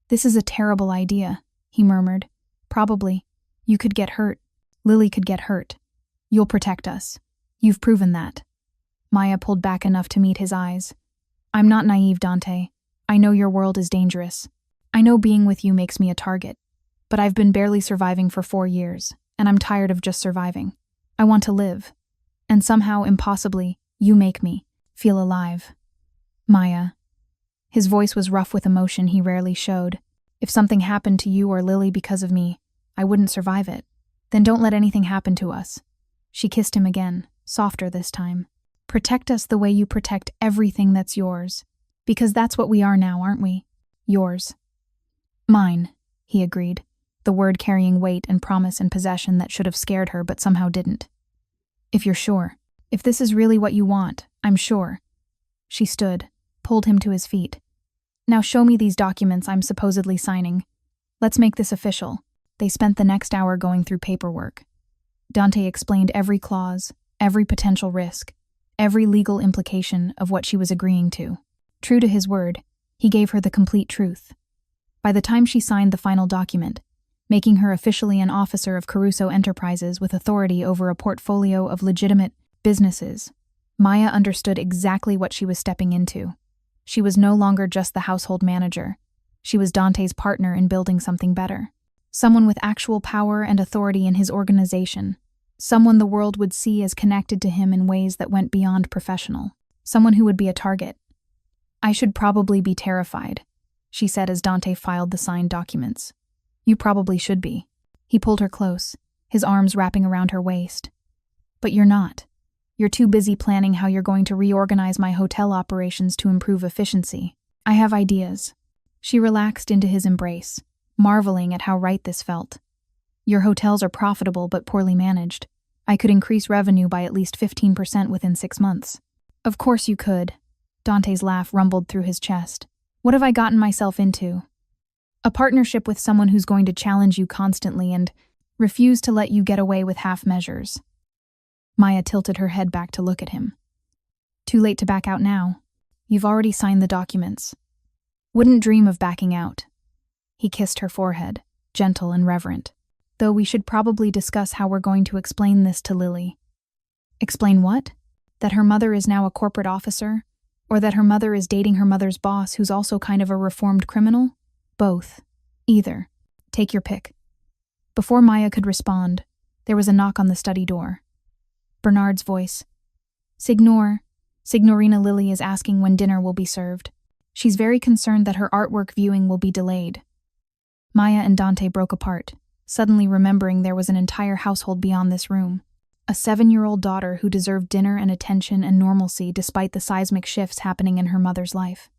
This is a terrible idea, he murmured. Probably. You could get hurt. Lily could get hurt. You'll protect us. You've proven that. Maya pulled back enough to meet his eyes. I'm not naive, Dante. I know your world is dangerous. I know being with you makes me a target. But I've been barely surviving for 4 years, and I'm tired of just surviving. I want to live. And somehow, impossibly, you make me feel alive. Maya. His voice was rough with emotion he rarely showed. If something happened to you or Lily because of me, I wouldn't survive it. Then don't let anything happen to us. She kissed him again, softer this time. Protect us the way you protect everything that's yours. Because that's what we are now, aren't we? Yours. Mine, he agreed, the word carrying weight and promise and possession that should have scared her but somehow didn't. If you're sure. If this is really what you want, I'm sure. She stood, pulled him to his feet. Now show me these documents I'm supposedly signing. Let's make this official. They spent the next hour going through paperwork. Dante explained every clause, every potential risk, every legal implication of what she was agreeing to. True to his word, he gave her the complete truth. By the time she signed the final document, making her officially an officer of Caruso Enterprises with authority over a portfolio of legitimate businesses, Maya understood exactly what she was stepping into. She was no longer just the household manager. She was Dante's partner in building something better. Someone with actual power and authority in his organization. Someone the world would see as connected to him in ways that went beyond professional. Someone who would be a target. I should probably be terrified, she said as Dante filed the signed documents. You probably should be. He pulled her close, his arms wrapping around her waist. But you're not. You're too busy planning how you're going to reorganize my hotel operations to improve efficiency. I have ideas. She relaxed into his embrace, marveling at how right this felt. Your hotels are profitable but poorly managed. I could increase revenue by at least 15% within 6 months. Of course you could. Dante's laugh rumbled through his chest. What have I gotten myself into? A partnership with someone who's going to challenge you constantly and refuse to let you get away with half measures. Maya tilted her head back to look at him. Too late to back out now. You've already signed the documents. Wouldn't dream of backing out. He kissed her forehead, gentle and reverent. Though we should probably discuss how we're going to explain this to Lily. Explain what? That her mother is now a corporate officer? Or that her mother is dating her mother's boss who's also kind of a reformed criminal? Both. Either. Take your pick. Before Maya could respond, there was a knock on the study door. Bernard's voice. Signorina Lily is asking when dinner will be served. She's very concerned that her artwork viewing will be delayed. Maya and Dante broke apart, suddenly remembering there was an entire household beyond this room. A 7-year-old daughter who deserved dinner and attention and normalcy despite the seismic shifts happening in her mother's life.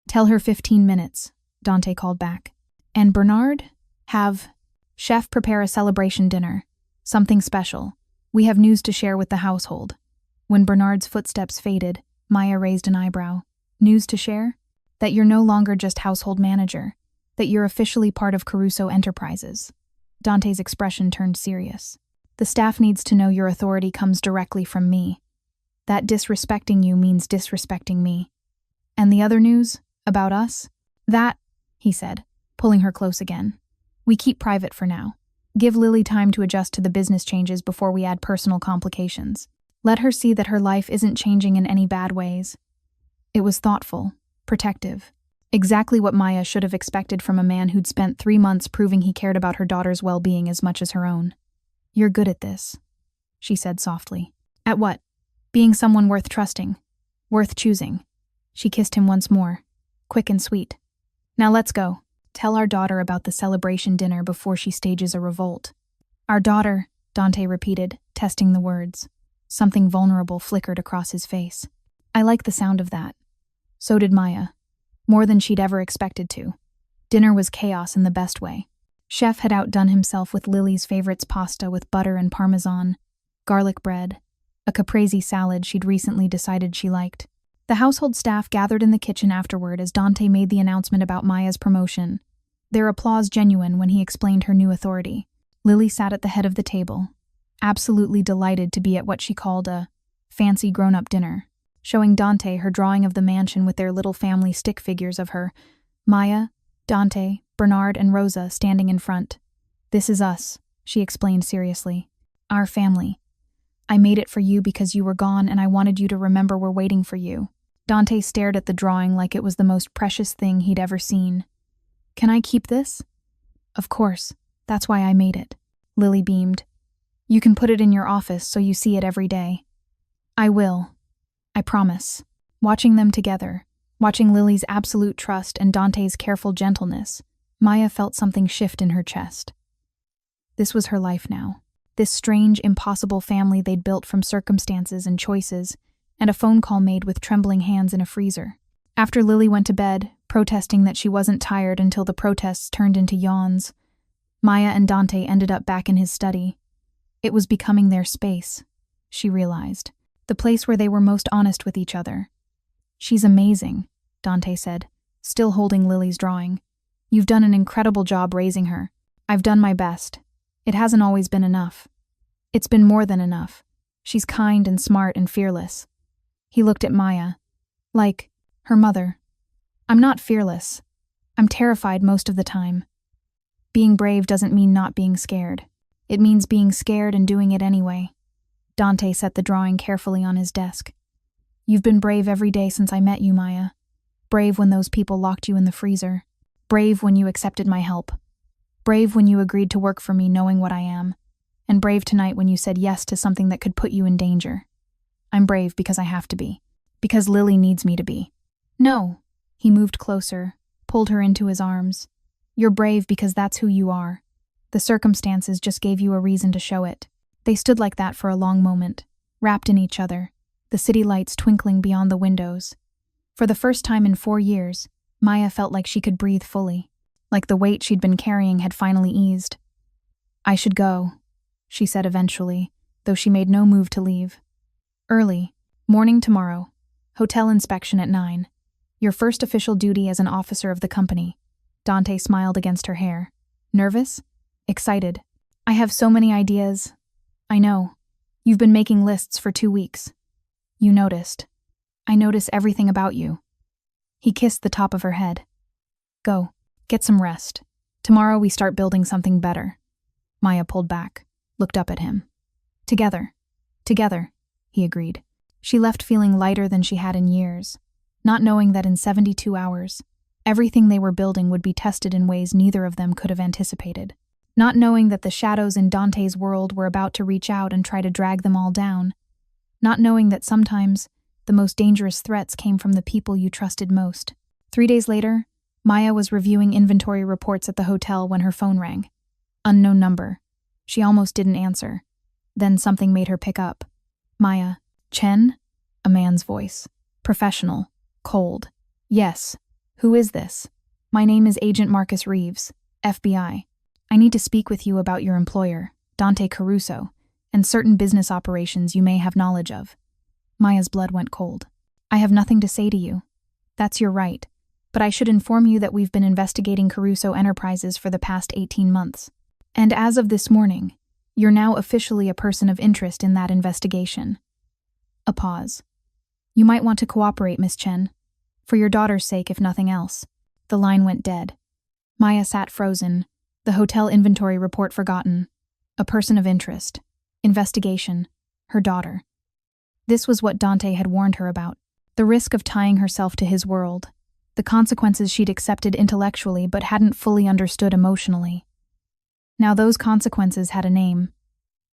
Tell her 15 minutes, Dante called back. And Bernard? Have chef prepare a celebration dinner. Something special. We have news to share with the household. When Bernard's footsteps faded, Maya raised an eyebrow. News to share? That you're no longer just household manager. That you're officially part of Caruso Enterprises. Dante's expression turned serious. The staff needs to know your authority comes directly from me. That disrespecting you means disrespecting me. And the other news? About us? That, he said, pulling her close again. We keep private for now. Give Lily time to adjust to the business changes before we add personal complications. Let her see that her life isn't changing in any bad ways. It was thoughtful, protective. Exactly what Maya should have expected from a man who'd spent 3 months proving he cared about her daughter's well-being as much as her own. You're good at this, she said softly. At what? Being someone worth trusting. Worth choosing. She kissed him once more, quick and sweet. Now let's go. Tell our daughter about the celebration dinner before she stages a revolt. Our daughter, Dante repeated, testing the words. Something vulnerable flickered across his face. I like the sound of that. So did Maya. More than she'd ever expected to. Dinner was chaos in the best way. Chef had outdone himself with Lily's favorites pasta with butter and parmesan, garlic bread, a caprese salad she'd recently decided she liked. The household staff gathered in the kitchen afterward as Dante made the announcement about Maya's promotion, their applause genuine when he explained her new authority. Lily sat at the head of the table, absolutely delighted to be at what she called a fancy grown-up dinner, showing Dante her drawing of the mansion with their little family stick figures of her, Maya, Dante, Bernard, and Rosa standing in front. This is us, she explained seriously. Our family. I made it for you because you were gone and I wanted you to remember we're waiting for you. Dante stared at the drawing like it was the most precious thing he'd ever seen. Can I keep this? Of course. That's why I made it. Lily beamed. You can put it in your office so you see it every day. I will. I promise. Watching them together, watching Lily's absolute trust and Dante's careful gentleness, Maya felt something shift in her chest. This was her life now. This strange, impossible family they'd built from circumstances and choices, and a phone call made with trembling hands in a freezer. After Lily went to bed, protesting that she wasn't tired until the protests turned into yawns, Maya and Dante ended up back in his study. It was becoming their space, she realized. The place where they were most honest with each other. She's amazing, Dante said, still holding Lily's drawing. You've done an incredible job raising her. I've done my best. It hasn't always been enough. It's been more than enough. She's kind and smart and fearless. He looked at Maya. Like her mother. I'm not fearless. I'm terrified most of the time. Being brave doesn't mean not being scared. It means being scared and doing it anyway. Dante set the drawing carefully on his desk. You've been brave every day since I met you, Maya. Brave when those people locked you in the freezer. Brave when you accepted my help. Brave when you agreed to work for me knowing what I am. And brave tonight when you said yes to something that could put you in danger. I'm brave because I have to be. Because Lily needs me to be. No. He moved closer, pulled her into his arms. You're brave because that's who you are. The circumstances just gave you a reason to show it. They stood like that for a long moment, wrapped in each other, the city lights twinkling beyond the windows. For the first time in 4 years, Maya felt like she could breathe fully, like the weight she'd been carrying had finally eased. "I should go," she said eventually, though she made no move to leave. "Early. Morning tomorrow. Hotel inspection at 9. Your first official duty as an officer of the company." Dante smiled against her hair. "Nervous? Excited. I have so many ideas." "I know. You've been making lists for 2 weeks. You noticed. I notice everything about you." He kissed the top of her head. "Go. Get some rest. Tomorrow we start building something better." Maya pulled back, looked up at him. Together, he agreed. She left feeling lighter than she had in years, not knowing that in 72 hours, everything they were building would be tested in ways neither of them could have anticipated. Not knowing that the shadows in Dante's world were about to reach out and try to drag them all down. Not knowing that sometimes the most dangerous threats came from the people you trusted most. 3 days later, Maya was reviewing inventory reports at the hotel when her phone rang. Unknown number. She almost didn't answer. Then something made her pick up. "Maya Chen?" A man's voice. Professional. Cold. "Yes. Who is this?" "My name is Agent Marcus Reeves, FBI. I need to speak with you about your employer, Dante Caruso, and certain business operations you may have knowledge of." Maya's blood went cold. "I have nothing to say to you. That's your right. But I should inform you that we've been investigating Caruso Enterprises for the past 18 months. And as of this morning, you're now officially a person of interest in that investigation." A pause. "You might want to cooperate, Miss Chen. For your daughter's sake, if nothing else." The line went dead. Maya sat frozen, the hotel inventory report forgotten. A person of interest. Investigation. Her daughter. This was what Dante had warned her about. The risk of tying herself to his world. The consequences she'd accepted intellectually but hadn't fully understood emotionally. Now those consequences had a name.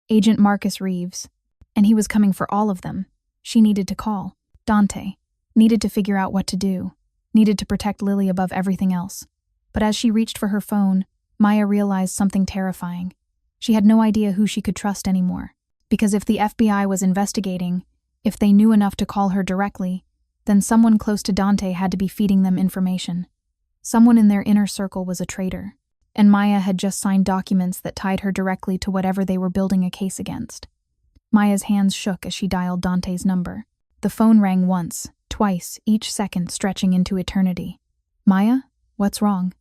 Agent Marcus Reeves. And he was coming for all of them. She needed to call. Dante. Needed to figure out what to do. Needed to protect Lily above everything else. But as she reached for her phone, Maya realized something terrifying. She had no idea who she could trust anymore. Because if the FBI was investigating, if they knew enough to call her directly, then someone close to Dante had to be feeding them information. Someone in their inner circle was a traitor. And Maya had just signed documents that tied her directly to whatever they were building a case against. Maya's hands shook as she dialed Dante's number. The phone rang once, twice, each second stretching into eternity. "Maya? What's wrong?"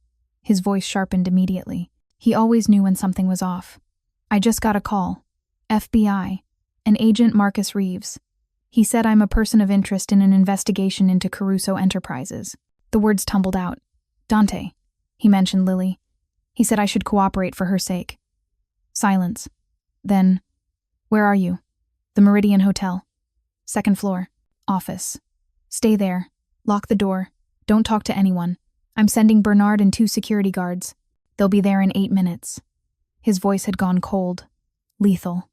His voice sharpened immediately. He always knew when something was off. "I just got a call. FBI. An Agent Marcus Reeves. He said I'm a person of interest in an investigation into Caruso Enterprises." The words tumbled out. "Dante." He mentioned Lily. He said I should cooperate for her sake. Silence. Then, "Where are you?" "The Meridian Hotel. 2nd floor. Office. Stay there. Lock the door. Don't talk to anyone. I'm sending Bernard and 2 security guards. They'll be there in 8 minutes. His voice had gone cold. Lethal.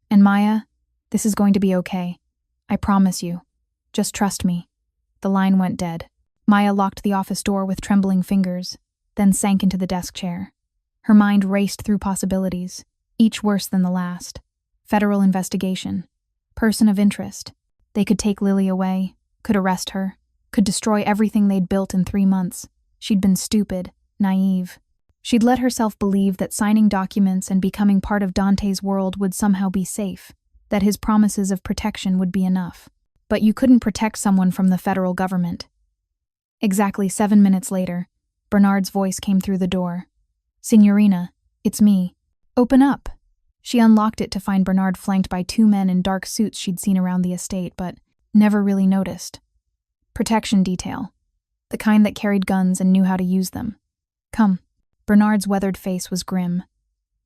"And Maya, this is going to be okay. I promise you. Just trust me." The line went dead. Maya locked the office door with trembling fingers, then sank into the desk chair. Her mind raced through possibilities, each worse than the last. Federal investigation. Person of interest. They could take Lily away, could arrest her, could destroy everything they'd built in 3 months. She'd been stupid, naive. She'd let herself believe that signing documents and becoming part of Dante's world would somehow be safe, that his promises of protection would be enough. But you couldn't protect someone from the federal government. Exactly 7 minutes later, Bernard's voice came through the door. "Signorina, it's me. Open up." She unlocked it to find Bernard flanked by 2 men in dark suits she'd seen around the estate, but never really noticed. Protection detail. The kind that carried guns and knew how to use them. "Come." Bernard's weathered face was grim.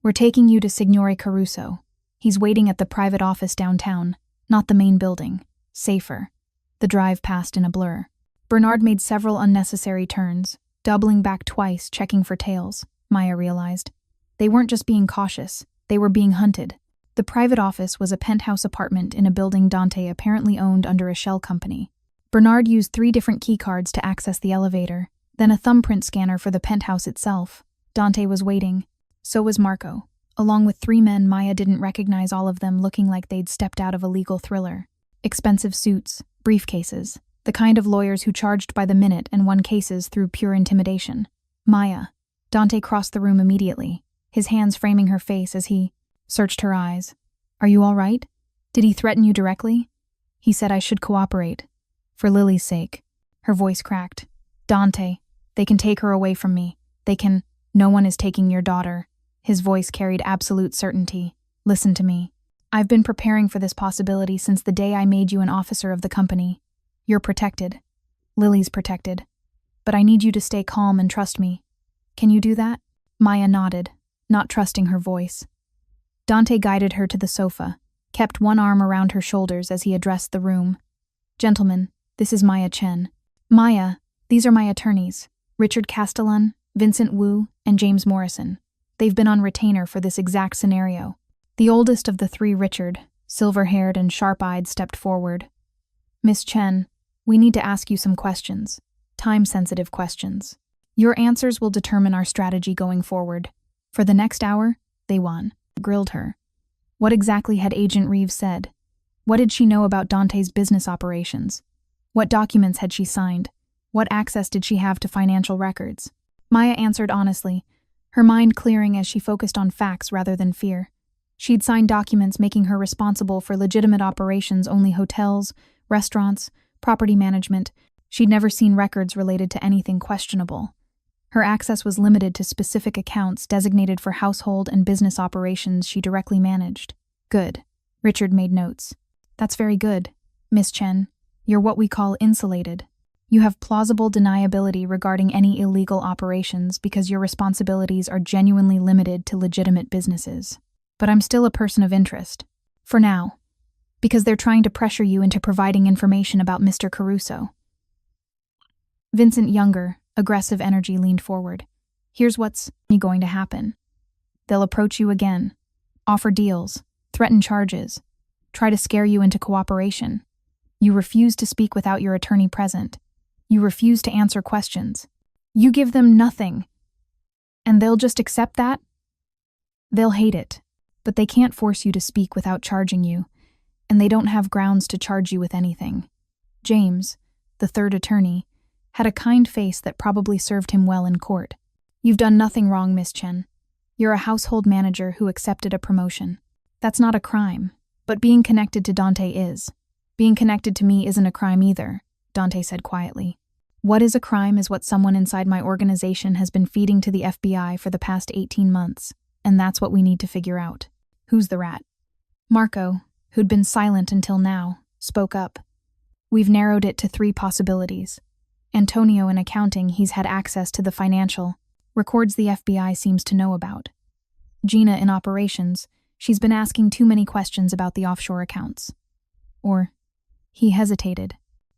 "We're taking you to Signore Caruso. He's waiting at the private office downtown, not the main building. Safer." The drive passed in a blur. Bernard made several unnecessary turns, doubling back twice, checking for tails, Maya realized. They weren't just being cautious, they were being hunted. The private office was a penthouse apartment in a building Dante apparently owned under a shell company. Bernard used 3 different keycards to access the elevator, then a thumbprint scanner for the penthouse itself. Dante was waiting. So was Marco. Along with 3 men, Maya didn't recognize all of them, looking like they'd stepped out of a legal thriller. Expensive suits, briefcases, the kind of lawyers who charged by the minute and won cases through pure intimidation. Maya. Dante crossed the room immediately, his hands framing her face as he searched her eyes. Are you all right? Did he threaten you directly? He said I should cooperate. For Lily's sake. Her voice cracked. Dante, they can take her away from me. They can. No one is taking your daughter. His voice carried absolute certainty. Listen to me. I've been preparing for this possibility since the day I made you an officer of the company. You're protected. Lily's protected. But I need you to stay calm and trust me. Can you do that? Maya nodded, not trusting her voice. Dante guided her to the sofa, kept one arm around her shoulders as he addressed the room. Gentlemen, this is Maya Chen. Maya, these are my attorneys, Richard Castellan, Vincent Wu, and James Morrison. They've been on retainer for this exact scenario. The oldest of the 3, Richard, silver-haired and sharp-eyed, stepped forward. Miss Chen, we need to ask you some questions. Time-sensitive questions. Your answers will determine our strategy going forward. For the next hour, they won. Grilled her. What exactly had Agent Reeves said? What did she know about Dante's business operations? What documents had she signed? What access did she have to financial records? Maya answered honestly, her mind clearing as she focused on facts rather than fear. She'd signed documents making her responsible for legitimate operations, only hotels, restaurants, property management. She'd never seen records related to anything questionable. Her access was limited to specific accounts designated for household and business operations she directly managed. Good. Richard made notes. That's very good, Miss Chen. You're what we call insulated. You have plausible deniability regarding any illegal operations because your responsibilities are genuinely limited to legitimate businesses. But I'm still a person of interest. For now. Because they're trying to pressure you into providing information about Mr. Caruso. Vincent, younger, aggressive energy, leaned forward. Here's what's going to happen. They'll approach you again, offer deals, threaten charges, try to scare you into cooperation. You refuse to speak without your attorney present. You refuse to answer questions. You give them nothing. And they'll just accept that? They'll hate it, but they can't force you to speak without charging you, and they don't have grounds to charge you with anything. James, the 3rd attorney, had a kind face that probably served him well in court. You've done nothing wrong, Miss Chen. You're a household manager who accepted a promotion. That's not a crime, but being connected to Dante is. Being connected to me isn't a crime either, Dante said quietly. What is a crime is what someone inside my organization has been feeding to the FBI for the past 18 months, and that's what we need to figure out. Who's the rat? Marco, who'd been silent until now, spoke up. We've narrowed it to 3 possibilities. Antonio in accounting, he's had access to the financial records the FBI seems to know about. Gina in operations, she's been asking too many questions about the offshore accounts. Or, he hesitated.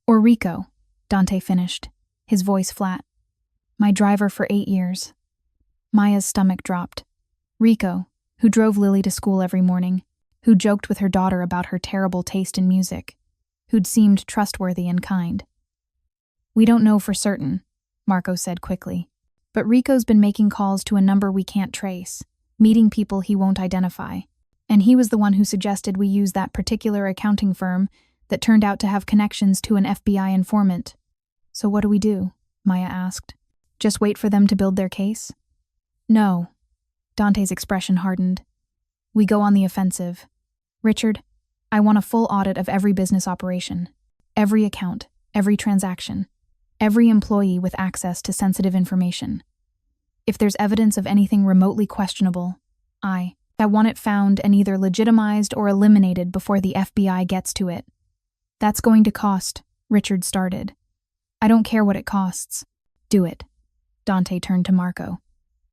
Or Rico, Dante finished, his voice flat. My driver for 8 years. Maya's stomach dropped. Rico, who drove Lily to school every morning, who joked with her daughter about her terrible taste in music, who'd seemed trustworthy and kind. We don't know for certain, Marco said quickly, but Rico's been making calls to a number we can't trace, meeting people he won't identify, and he was the one who suggested we use that particular accounting firm that turned out to have connections to an FBI informant. So what do we do? Maya asked. Just wait for them to build their case? No. Dante's expression hardened. We go on the offensive. Richard, I want a full audit of every business operation, every account, every transaction, every employee with access to sensitive information. If there's evidence of anything remotely questionable, I want it found and either legitimized or eliminated before the FBI gets to it. That's going to cost, Richard started. I don't care what it costs. Do it. Dante turned to Marco.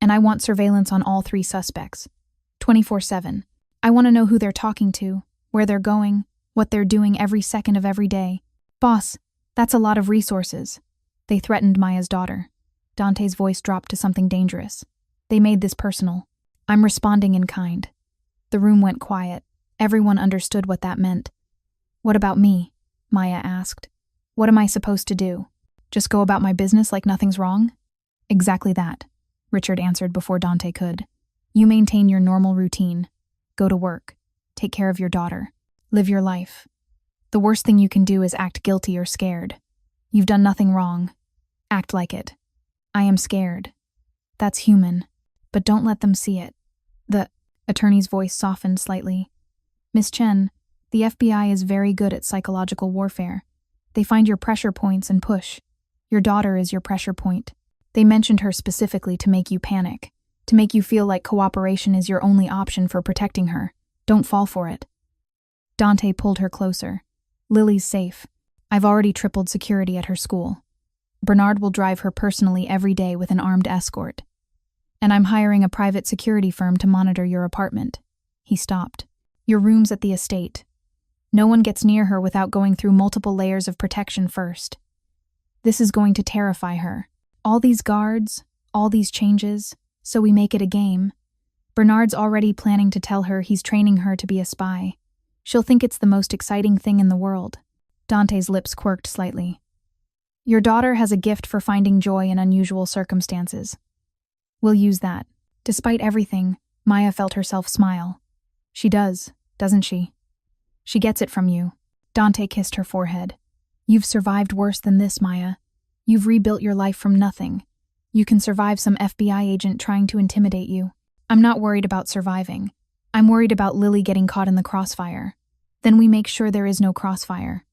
And I want surveillance on all 3 suspects. 24/7. I want to know who they're talking to, where they're going, what they're doing every second of every day. Boss, that's a lot of resources. They threatened Maya's daughter. Dante's voice dropped to something dangerous. They made this personal. I'm responding in kind. The room went quiet. Everyone understood what that meant. What about me? Maya asked. What am I supposed to do? Just go about my business like nothing's wrong? Exactly that, Richard answered before Dante could. You maintain your normal routine. Go to work. Take care of your daughter. Live your life. The worst thing you can do is act guilty or scared. You've done nothing wrong. Act like it. I am scared. That's human. But don't let them see it. The attorney's voice softened slightly. Miss Chen, the FBI is very good at psychological warfare. They find your pressure points and push. Your daughter is your pressure point. They mentioned her specifically to make you panic, to make you feel like cooperation is your only option for protecting her. Don't fall for it. Dante pulled her closer. Lily's safe. I've already tripled security at her school. Bernard will drive her personally every day with an armed escort. And I'm hiring a private security firm to monitor your apartment. He stopped. Your room's at the estate. No one gets near her without going through multiple layers of protection first. This is going to terrify her. All these guards, all these changes, so we make it a game. Bernard's already planning to tell her he's training her to be a spy. She'll think it's the most exciting thing in the world. Dante's lips quirked slightly. Your daughter has a gift for finding joy in unusual circumstances. We'll use that. Despite everything, Maya felt herself smile. She does, doesn't she? She gets it from you. Dante kissed her forehead. You've survived worse than this, Maya. You've rebuilt your life from nothing. You can survive some FBI agent trying to intimidate you. I'm not worried about surviving. I'm worried about Lily getting caught in the crossfire. Then we make sure there is no crossfire.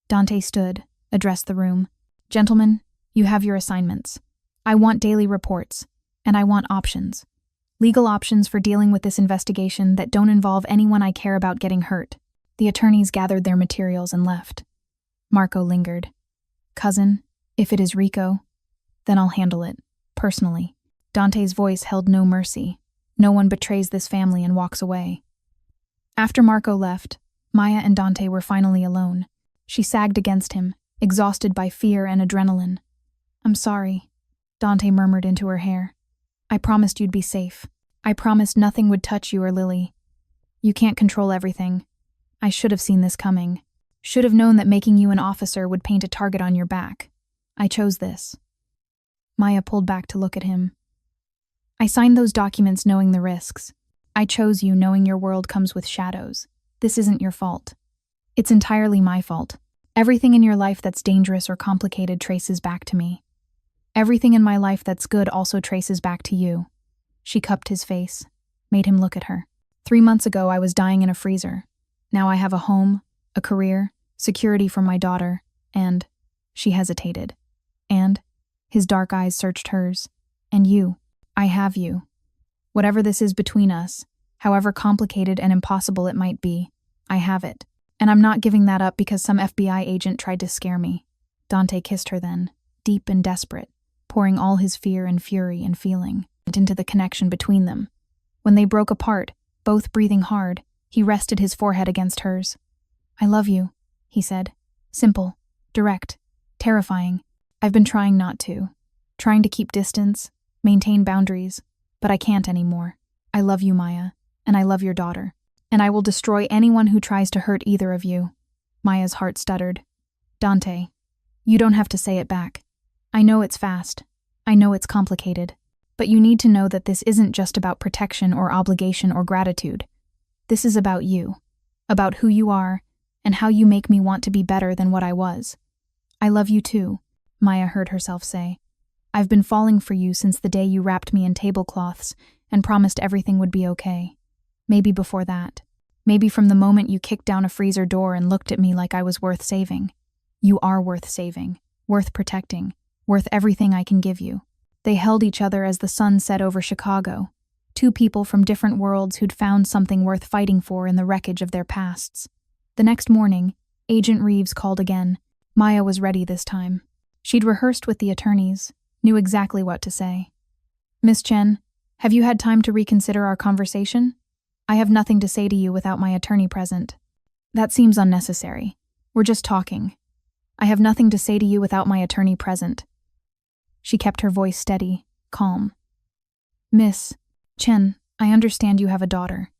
Dante stood, addressed the room. Gentlemen, you have your assignments. I want daily reports, and I want options. Legal options for dealing with this investigation that don't involve anyone I care about getting hurt. The attorneys gathered their materials and left. Marco lingered. Cousin, if it is Rico, then I'll handle it, personally. Dante's voice held no mercy. No one betrays this family and walks away. After Marco left, Maya and Dante were finally alone. She sagged against him, exhausted by fear and adrenaline. I'm sorry, Dante murmured into her hair. I promised you'd be safe. I promised nothing would touch you or Lily. You can't control everything. I should have seen this coming. Should have known that making you an officer would paint a target on your back. I chose this. Maya pulled back to look at him. I signed those documents knowing the risks. I chose you knowing your world comes with shadows. This isn't your fault. It's entirely my fault. Everything in your life that's dangerous or complicated traces back to me. Everything in my life that's good also traces back to you. She cupped his face, made him look at her. 3 months ago, I was dying in a freezer. Now I have a home, a career, security for my daughter, and... She hesitated. And? His dark eyes searched hers. And you. I have you. Whatever this is between us, however complicated and impossible it might be, I have it. And I'm not giving that up because some FBI agent tried to scare me. Dante kissed her then, deep and desperate, pouring all his fear and fury and feeling into the connection between them. When they broke apart, both breathing hard, he rested his forehead against hers. I love you, he said. Simple, direct, terrifying. I've been trying not to. Trying to keep distance, maintain boundaries, but I can't anymore. I love you, Maya, and I love your daughter. And I will destroy anyone who tries to hurt either of you. Maya's heart stuttered. Dante, you don't have to say it back. I know it's fast. I know it's complicated. But you need to know that this isn't just about protection or obligation or gratitude. This is about you. About who you are, and how you make me want to be better than what I was. I love you too, Maya heard herself say. I've been falling for you since the day you wrapped me in tablecloths and promised everything would be okay. Maybe before that. Maybe from the moment you kicked down a freezer door and looked at me like I was worth saving. You are worth saving, worth protecting, worth everything I can give you. They held each other as the sun set over Chicago. Two people from different worlds who'd found something worth fighting for in the wreckage of their pasts. The next morning, Agent Reeves called again. Maya was ready this time. She'd rehearsed with the attorneys, knew exactly what to say. Miss Chen, have you had time to reconsider our conversation? I have nothing to say to you without my attorney present. That seems unnecessary. We're just talking. I have nothing to say to you without my attorney present. She kept her voice steady, calm. Miss Chen, I understand you have a daughter.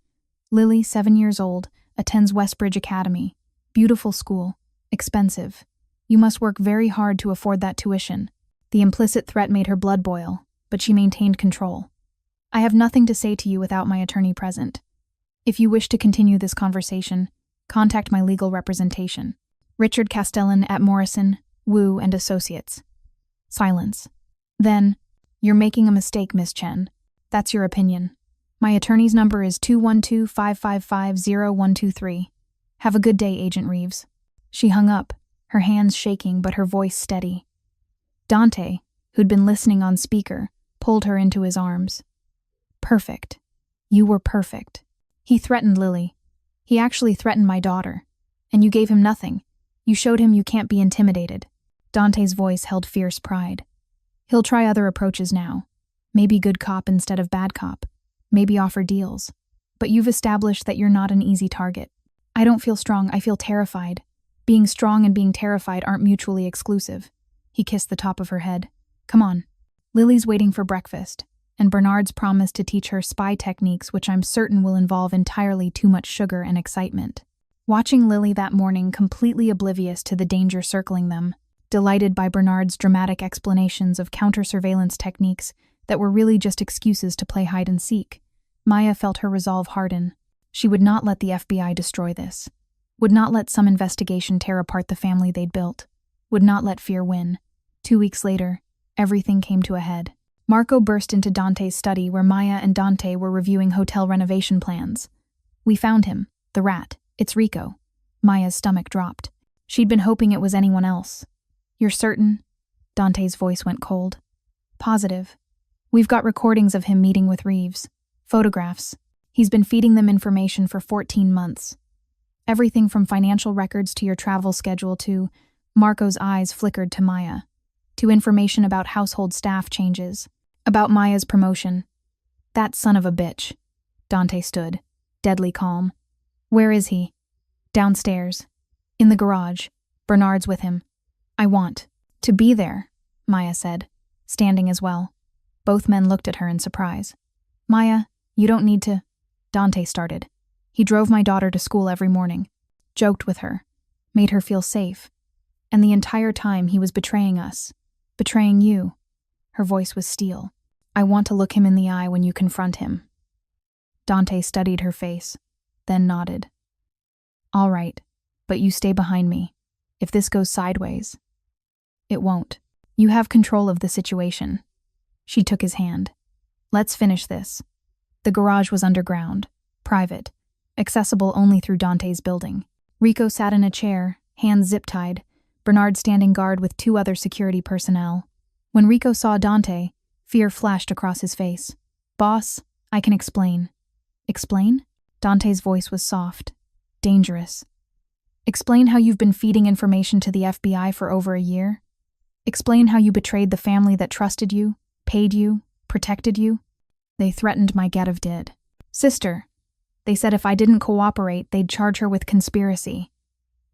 Lily, 7 years old, attends Westbridge Academy. Beautiful school. Expensive. You must work very hard to afford that tuition. The implicit threat made her blood boil, but she maintained control. I have nothing to say to you without my attorney present. If you wish to continue this conversation, contact my legal representation. Richard Castellan at Morrison, Wu and Associates. Silence. Then, you're making a mistake, Miss Chen. That's your opinion. My attorney's number is 212-555-0123. Have a good day, Agent Reeves. She hung up, her hands shaking but her voice steady. Dante, who'd been listening on speaker, pulled her into his arms. Perfect. You were perfect. He threatened Lily. He actually threatened my daughter. And you gave him nothing. You showed him you can't be intimidated. Dante's voice held fierce pride. He'll try other approaches now. Maybe good cop instead of bad cop. Maybe offer deals. But you've established that you're not an easy target. I don't feel strong, I feel terrified. Being strong and being terrified aren't mutually exclusive. He kissed the top of her head. Come on. Lily's waiting for breakfast, and Bernard's promised to teach her spy techniques which I'm certain will involve entirely too much sugar and excitement. Watching Lily that morning completely oblivious to the danger circling them, delighted by Bernard's dramatic explanations of counter-surveillance techniques that were really just excuses to play hide-and-seek, Maya felt her resolve harden. She would not let the FBI destroy this. Would not let some investigation tear apart the family they'd built. Would not let fear win. 2 weeks later, everything came to a head. Marco burst into Dante's study where Maya and Dante were reviewing hotel renovation plans. We found him, the rat. It's Rico. Maya's stomach dropped. She'd been hoping it was anyone else. You're certain? Dante's voice went cold. Positive. We've got recordings of him meeting with Reeves. Photographs. He's been feeding them information for 14 months. Everything from financial records to your travel schedule to, Marco's eyes flickered to Maya, to information about household staff changes, about Maya's promotion. That son of a bitch. Dante stood, deadly calm. Where is he? Downstairs. In the garage. Bernard's with him. I want to be there, Maya said, standing as well. Both men looked at her in surprise. Maya, you don't need to. Dante started. He drove my daughter to school every morning, joked with her, made her feel safe. And the entire time he was betraying us, betraying you. Her voice was steel. I want to look him in the eye when you confront him. Dante studied her face, then nodded. All right, but you stay behind me. If this goes sideways. It won't. You have control of the situation. She took his hand. Let's finish this. The garage was underground, private, accessible only through Dante's building. Rico sat in a chair, hands zip-tied, Bernard standing guard with 2 other security personnel. When Rico saw Dante, fear flashed across his face. Boss, I can explain. Explain? Dante's voice was soft, dangerous. Explain how you've been feeding information to the FBI for over a year. Explain how you betrayed the family that trusted you, paid you, protected you. They threatened my get of did. Sister. They said if I didn't cooperate, they'd charge her with conspiracy.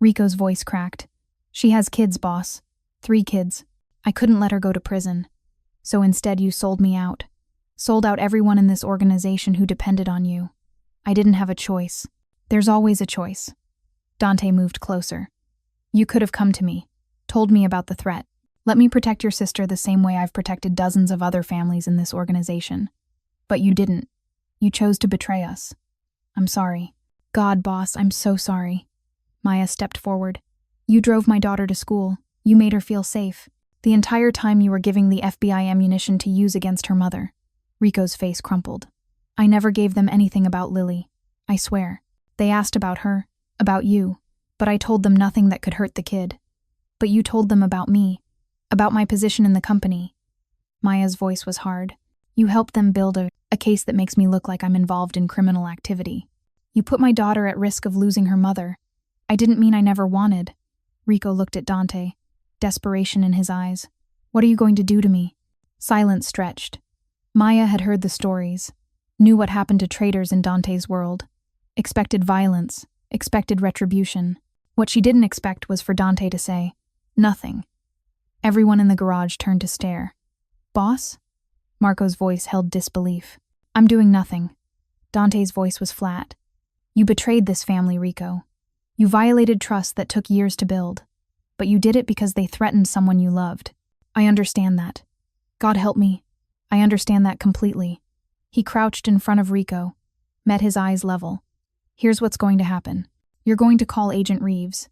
Rico's voice cracked. She has kids, boss. 3 kids. I couldn't let her go to prison. So instead you sold me out. Sold out everyone in this organization who depended on you. I didn't have a choice. There's always a choice. Dante moved closer. You could have come to me, told me about the threat. Let me protect your sister the same way I've protected dozens of other families in this organization. But you didn't. You chose to betray us. I'm sorry. God, boss, I'm so sorry. Maya stepped forward. You drove my daughter to school. You made her feel safe. The entire time you were giving the FBI ammunition to use against her mother. Rico's face crumpled. I never gave them anything about Lily. I swear. They asked about her, about you, but I told them nothing that could hurt the kid. But you told them about me, about my position in the company. Maya's voice was hard. You helped them build a case that makes me look like I'm involved in criminal activity. You put my daughter at risk of losing her mother. I didn't mean I never wanted. Rico looked at Dante, desperation in his eyes. What are you going to do to me? Silence stretched. Maya had heard the stories, knew what happened to traitors in Dante's world, expected violence, expected retribution. What she didn't expect was for Dante to say, nothing. Everyone in the garage turned to stare. Boss? Marco's voice held disbelief. I'm doing nothing. Dante's voice was flat. You betrayed this family, Rico. You violated trust that took years to build. But you did it because they threatened someone you loved. I understand that. God help me. I understand that completely. He crouched in front of Rico, met his eyes level. Here's what's going to happen. You're going to call Agent Reeves.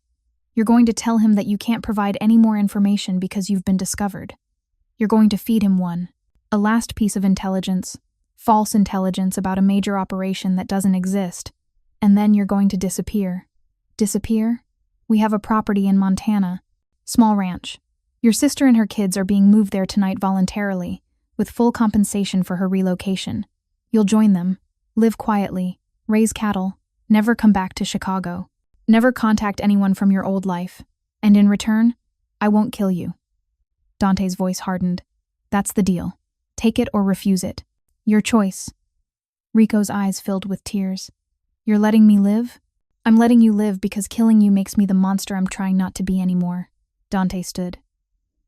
You're going to tell him that you can't provide any more information because you've been discovered. You're going to feed him a last piece of intelligence, false intelligence about a major operation that doesn't exist, and then you're going to disappear. Disappear? We have a property in Montana, small ranch. Your sister and her kids are being moved there tonight voluntarily, with full compensation for her relocation. You'll join them, live quietly, raise cattle, never come back to Chicago. Never contact anyone from your old life, and in return, I won't kill you. Dante's voice hardened. That's the deal. Take it or refuse it. Your choice. Rico's eyes filled with tears. You're letting me live? I'm letting you live because killing you makes me the monster I'm trying not to be anymore. Dante stood.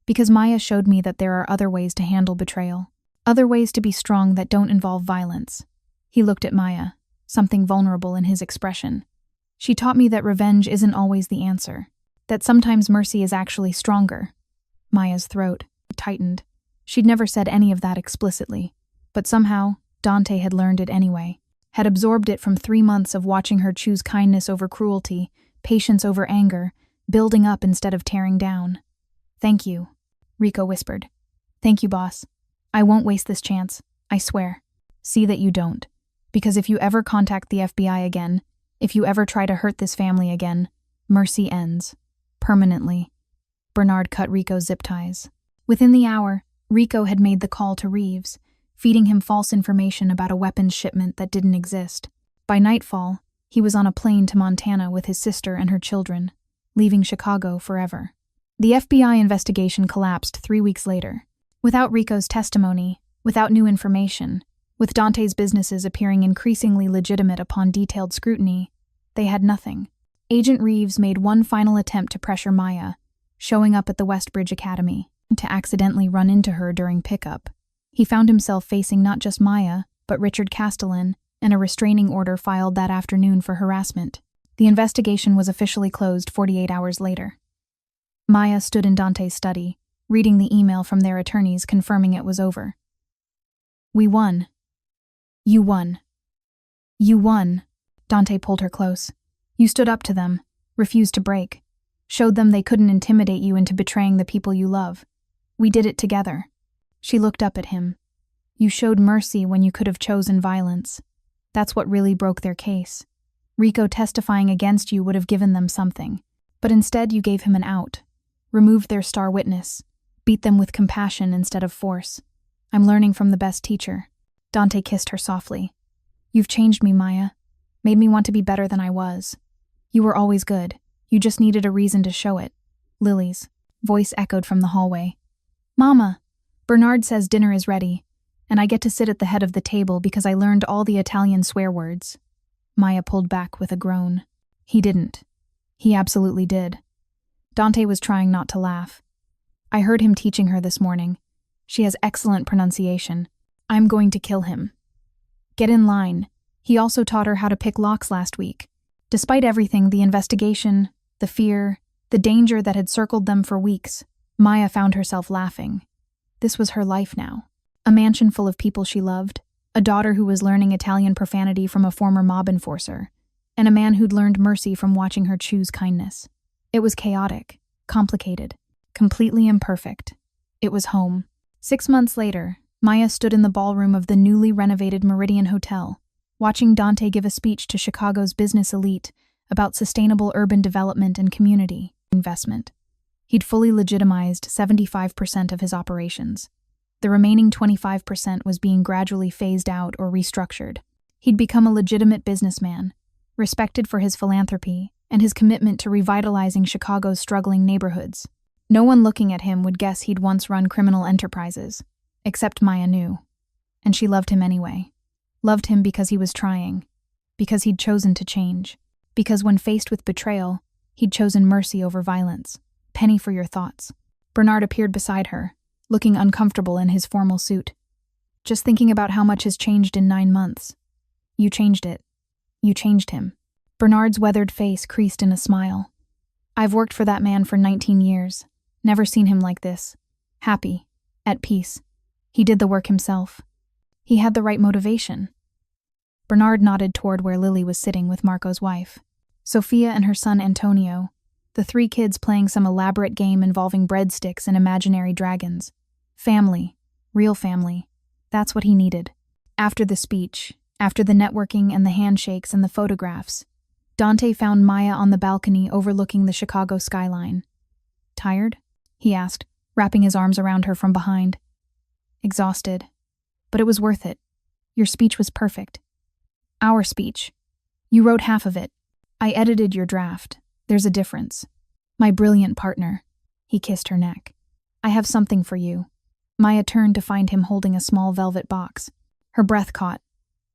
Because Maya showed me that there are other ways to handle betrayal. Other ways to be strong that don't involve violence. He looked at Maya, something vulnerable in his expression. She taught me that revenge isn't always the answer, that sometimes mercy is actually stronger. Maya's throat tightened. She'd never said any of that explicitly, but somehow Dante had learned it anyway, had absorbed it from 3 months of watching her choose kindness over cruelty, patience over anger, building up instead of tearing down. Thank you, Rico whispered. Thank you, boss. I won't waste this chance, I swear. See that you don't, because if you ever contact the FBI again, if you ever try to hurt this family again, mercy ends. Permanently. Bernard cut Rico's zip ties. Within the hour, Rico had made the call to Reeves, feeding him false information about a weapons shipment that didn't exist. By nightfall, he was on a plane to Montana with his sister and her children, leaving Chicago forever. The FBI investigation collapsed 3 weeks later. Without Rico's testimony, without new information, with Dante's businesses appearing increasingly legitimate upon detailed scrutiny, they had nothing. Agent Reeves made one final attempt to pressure Maya, showing up at the Westbridge Academy, to accidentally run into her during pickup. He found himself facing not just Maya, but Richard Castellan, and a restraining order filed that afternoon for harassment. The investigation was officially closed 48 hours later. Maya stood in Dante's study, reading the email from their attorneys confirming it was over. We won. You won. You won. Dante pulled her close. You stood up to them, refused to break, showed them they couldn't intimidate you into betraying the people you love. We did it together. She looked up at him. You showed mercy when you could have chosen violence. That's what really broke their case. Rico testifying against you would have given them something, but instead you gave him an out, removed their star witness, beat them with compassion instead of force. I'm learning from the best teacher. Dante kissed her softly. You've changed me, Maya. Made me want to be better than I was. You were always good. You just needed a reason to show it. Lily's voice echoed from the hallway. Mama, Bernard says dinner is ready, and I get to sit at the head of the table because I learned all the Italian swear words. Maya pulled back with a groan. He didn't. He absolutely did. Dante was trying not to laugh. I heard him teaching her this morning. She has excellent pronunciation. I'm going to kill him. Get in line. He also taught her how to pick locks last week. Despite everything, the investigation, the fear, the danger that had circled them for weeks, Maya found herself laughing. This was her life now. A mansion full of people she loved, a daughter who was learning Italian profanity from a former mob enforcer, and a man who'd learned mercy from watching her choose kindness. It was chaotic, complicated, completely imperfect. It was home. 6 months later, Maya stood in the ballroom of the newly renovated Meridian Hotel, watching Dante give a speech to Chicago's business elite about sustainable urban development and community investment. He'd fully legitimized 75% of his operations. The remaining 25% was being gradually phased out or restructured. He'd become a legitimate businessman, respected for his philanthropy and his commitment to revitalizing Chicago's struggling neighborhoods. No one looking at him would guess he'd once run criminal enterprises, except Maya knew. And she loved him anyway. Loved him because he was trying, because he'd chosen to change, because when faced with betrayal, he'd chosen mercy over violence. Penny for your thoughts. Bernard appeared beside her, looking uncomfortable in his formal suit. Just thinking about how much has changed in 9 months. You changed it. You changed him. Bernard's weathered face creased in a smile. I've worked for that man for 19 years. Never seen him like this. Happy. At peace. He did the work himself. He had the right motivation. Bernard nodded toward where Lily was sitting with Marco's wife. Sophia and her son Antonio, the 3 kids playing some elaborate game involving breadsticks and imaginary dragons. Family. Real family. That's what he needed. After the speech, after the networking and the handshakes and the photographs, Dante found Maya on the balcony overlooking the Chicago skyline. "Tired?" he asked, wrapping his arms around her from behind. "Exhausted. But it was worth it. Your speech was perfect. Our speech. You wrote half of it. I edited your draft. There's a difference. My brilliant partner." He kissed her neck. "I have something for you." Maya turned to find him holding a small velvet box. Her breath caught.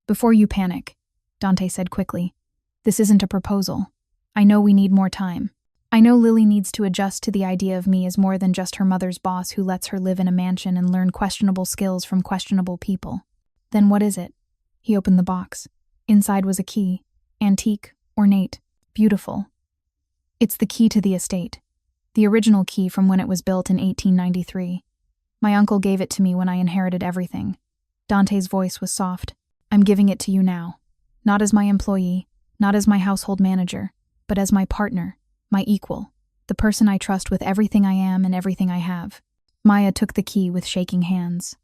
"Before you panic," Dante said quickly, "this isn't a proposal. I know we need more time. I know Lily needs to adjust to the idea of me as more than just her mother's boss who lets her live in a mansion and learn questionable skills from questionable people." "Then what is it?" He opened the box. Inside was a key. Antique, ornate, beautiful. "It's the key to the estate. The original key from when it was built in 1893. My uncle gave it to me when I inherited everything." Dante's voice was soft. "I'm giving it to you now. Not as my employee, not as my household manager, but as my partner, my equal, the person I trust with everything I am and everything I have." Maya took the key with shaking hands.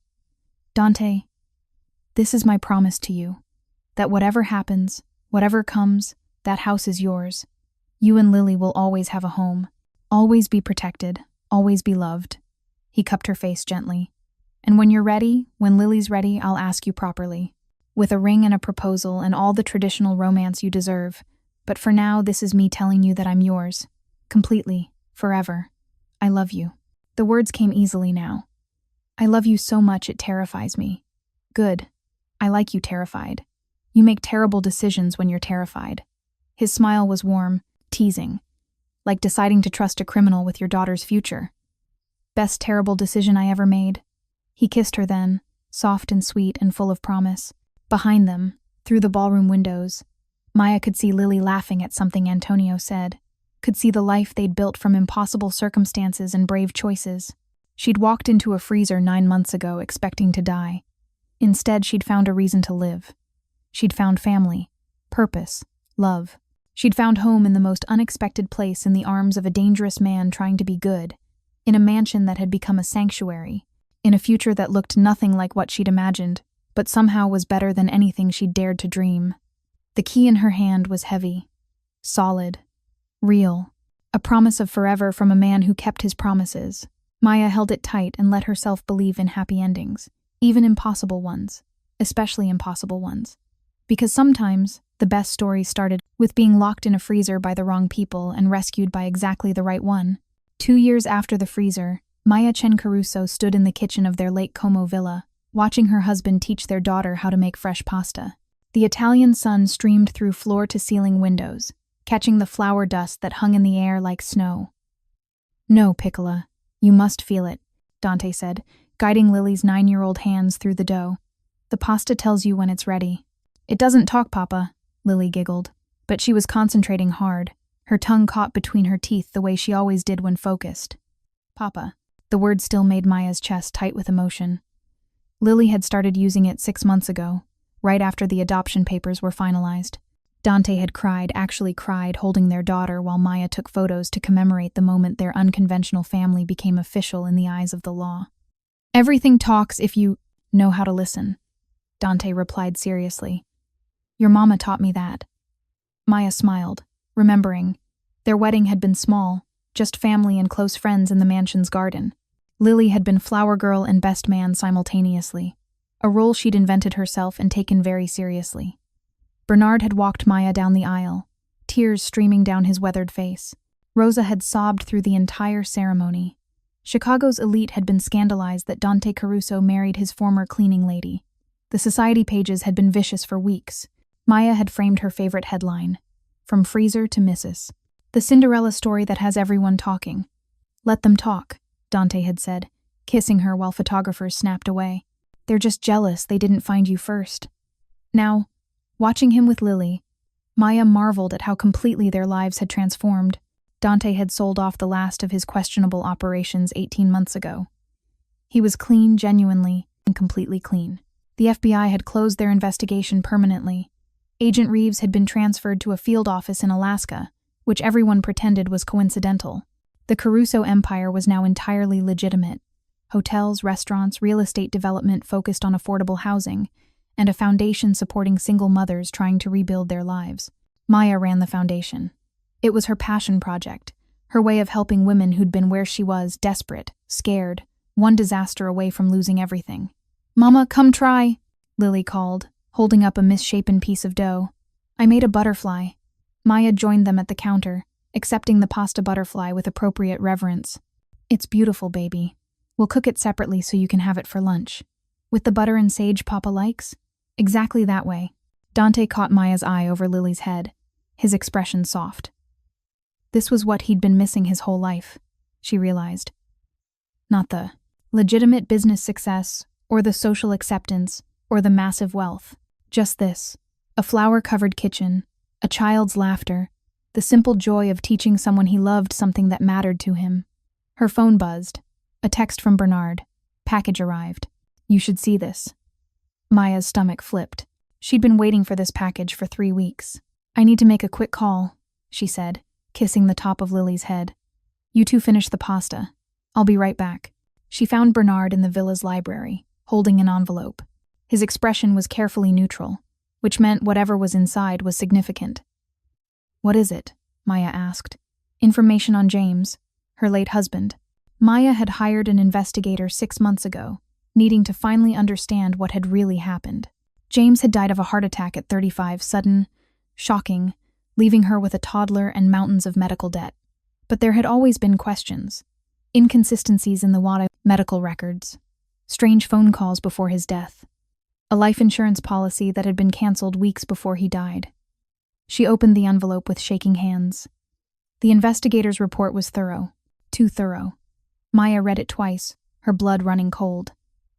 "Dante, this is my promise to you, that whatever happens, whatever comes, that house is yours. You and Lily will always have a home, always be protected, always be loved." He cupped her face gently. "And when you're ready, when Lily's ready, I'll ask you properly. With a ring and a proposal and all the traditional romance you deserve. But for now, this is me telling you that I'm yours. Completely. Forever. I love you." The words came easily now. "I love you so much it terrifies me." "Good. I like you terrified. You make terrible decisions when you're terrified." His smile was warm, teasing. "Like deciding to trust a criminal with your daughter's future." "Best terrible decision I ever made." He kissed her then, soft and sweet and full of promise. Behind them, through the ballroom windows, Maya could see Lily laughing at something Antonio said, could see the life they'd built from impossible circumstances and brave choices. She'd walked into a freezer 9 months ago expecting to die. Instead, she'd found a reason to live. She'd found family, purpose, love. She'd found home in the most unexpected place in the arms of a dangerous man trying to be good, in a mansion that had become a sanctuary, in a future that looked nothing like what she'd imagined, but somehow was better than anything she'd dared to dream. The key in her hand was heavy, solid, real, a promise of forever from a man who kept his promises. Maya held it tight and let herself believe in happy endings, even impossible ones, especially impossible ones. Because sometimes, the best stories started with being locked in a freezer by the wrong people and rescued by exactly the right one. 2 years after the freezer, Maya Chen Caruso stood in the kitchen of their Lake Como villa, watching her husband teach their daughter how to make fresh pasta. The Italian sun streamed through floor-to-ceiling windows, catching the flour dust that hung in the air like snow. "No, Piccola, you must feel it," Dante said, guiding Lily's 9-year-old hands through the dough. "The pasta tells you when it's ready." "It doesn't talk, Papa," Lily giggled, but she was concentrating hard, her tongue caught between her teeth the way she always did when focused. "Papa." The word still made Maya's chest tight with emotion. Lily had started using it 6 months ago, right after the adoption papers were finalized. Dante had cried, actually cried, holding their daughter while Maya took photos to commemorate the moment their unconventional family became official in the eyes of the law. "Everything talks if you know how to listen," Dante replied seriously. "Your mama taught me that." Maya smiled, remembering. Their wedding had been small, just family and close friends in the mansion's garden. Lily had been flower girl and best man simultaneously, a role she'd invented herself and taken very seriously. Bernard had walked Maya down the aisle, tears streaming down his weathered face. Rosa had sobbed through the entire ceremony. Chicago's elite had been scandalized that Dante Caruso married his former cleaning lady. The society pages had been vicious for weeks. Maya had framed her favorite headline, "From Freezer to Mrs." The Cinderella story that has everyone talking. "Let them talk," Dante had said, kissing her while photographers snapped away. "They're just jealous they didn't find you first." Now, watching him with Lily, Maya marveled at how completely their lives had transformed. Dante had sold off the last of his questionable operations 18 months ago. He was clean, genuinely, and completely clean. The FBI had closed their investigation permanently. Agent Reeves had been transferred to a field office in Alaska, which everyone pretended was coincidental. The Caruso empire was now entirely legitimate. Hotels, restaurants, real estate development focused on affordable housing, and a foundation supporting single mothers trying to rebuild their lives. Maya ran the foundation. It was her passion project, her way of helping women who'd been where she was, desperate, scared, one disaster away from losing everything. "Mama, come try," Lily called, holding up a misshapen piece of dough. "I made a butterfly." Maya joined them at the counter, accepting the pasta butterfly with appropriate reverence. "It's beautiful, baby. We'll cook it separately so you can have it for lunch. With the butter and sage Papa likes?" "Exactly that way." Dante caught Maya's eye over Lily's head, his expression soft. This was what he'd been missing his whole life, she realized. Not the legitimate business success, or the social acceptance, or the massive wealth. Just this: a flower-covered kitchen, a child's laughter, the simple joy of teaching someone he loved something that mattered to him. Her phone buzzed. A text from Bernard. Package arrived. "You should see this." Maya's stomach flipped. She'd been waiting for this package for 3 weeks. "I need to make a quick call," she said, kissing the top of Lily's head. "You two finish the pasta. I'll be right back." She found Bernard in the villa's library, holding an envelope. His expression was carefully neutral, which meant whatever was inside was significant. "What is it?" Maya asked. "Information on James, her late husband." Maya had hired an investigator 6 months ago, needing to finally understand what had really happened. James had died of a heart attack at 35, sudden, shocking, leaving her with a toddler and mountains of medical debt. But there had always been questions. Inconsistencies in the WADA medical records. Strange phone calls before his death. A life insurance policy that had been canceled weeks before he died. She opened the envelope with shaking hands. The investigator's report was thorough. Too thorough. Maya read it twice, her blood running cold.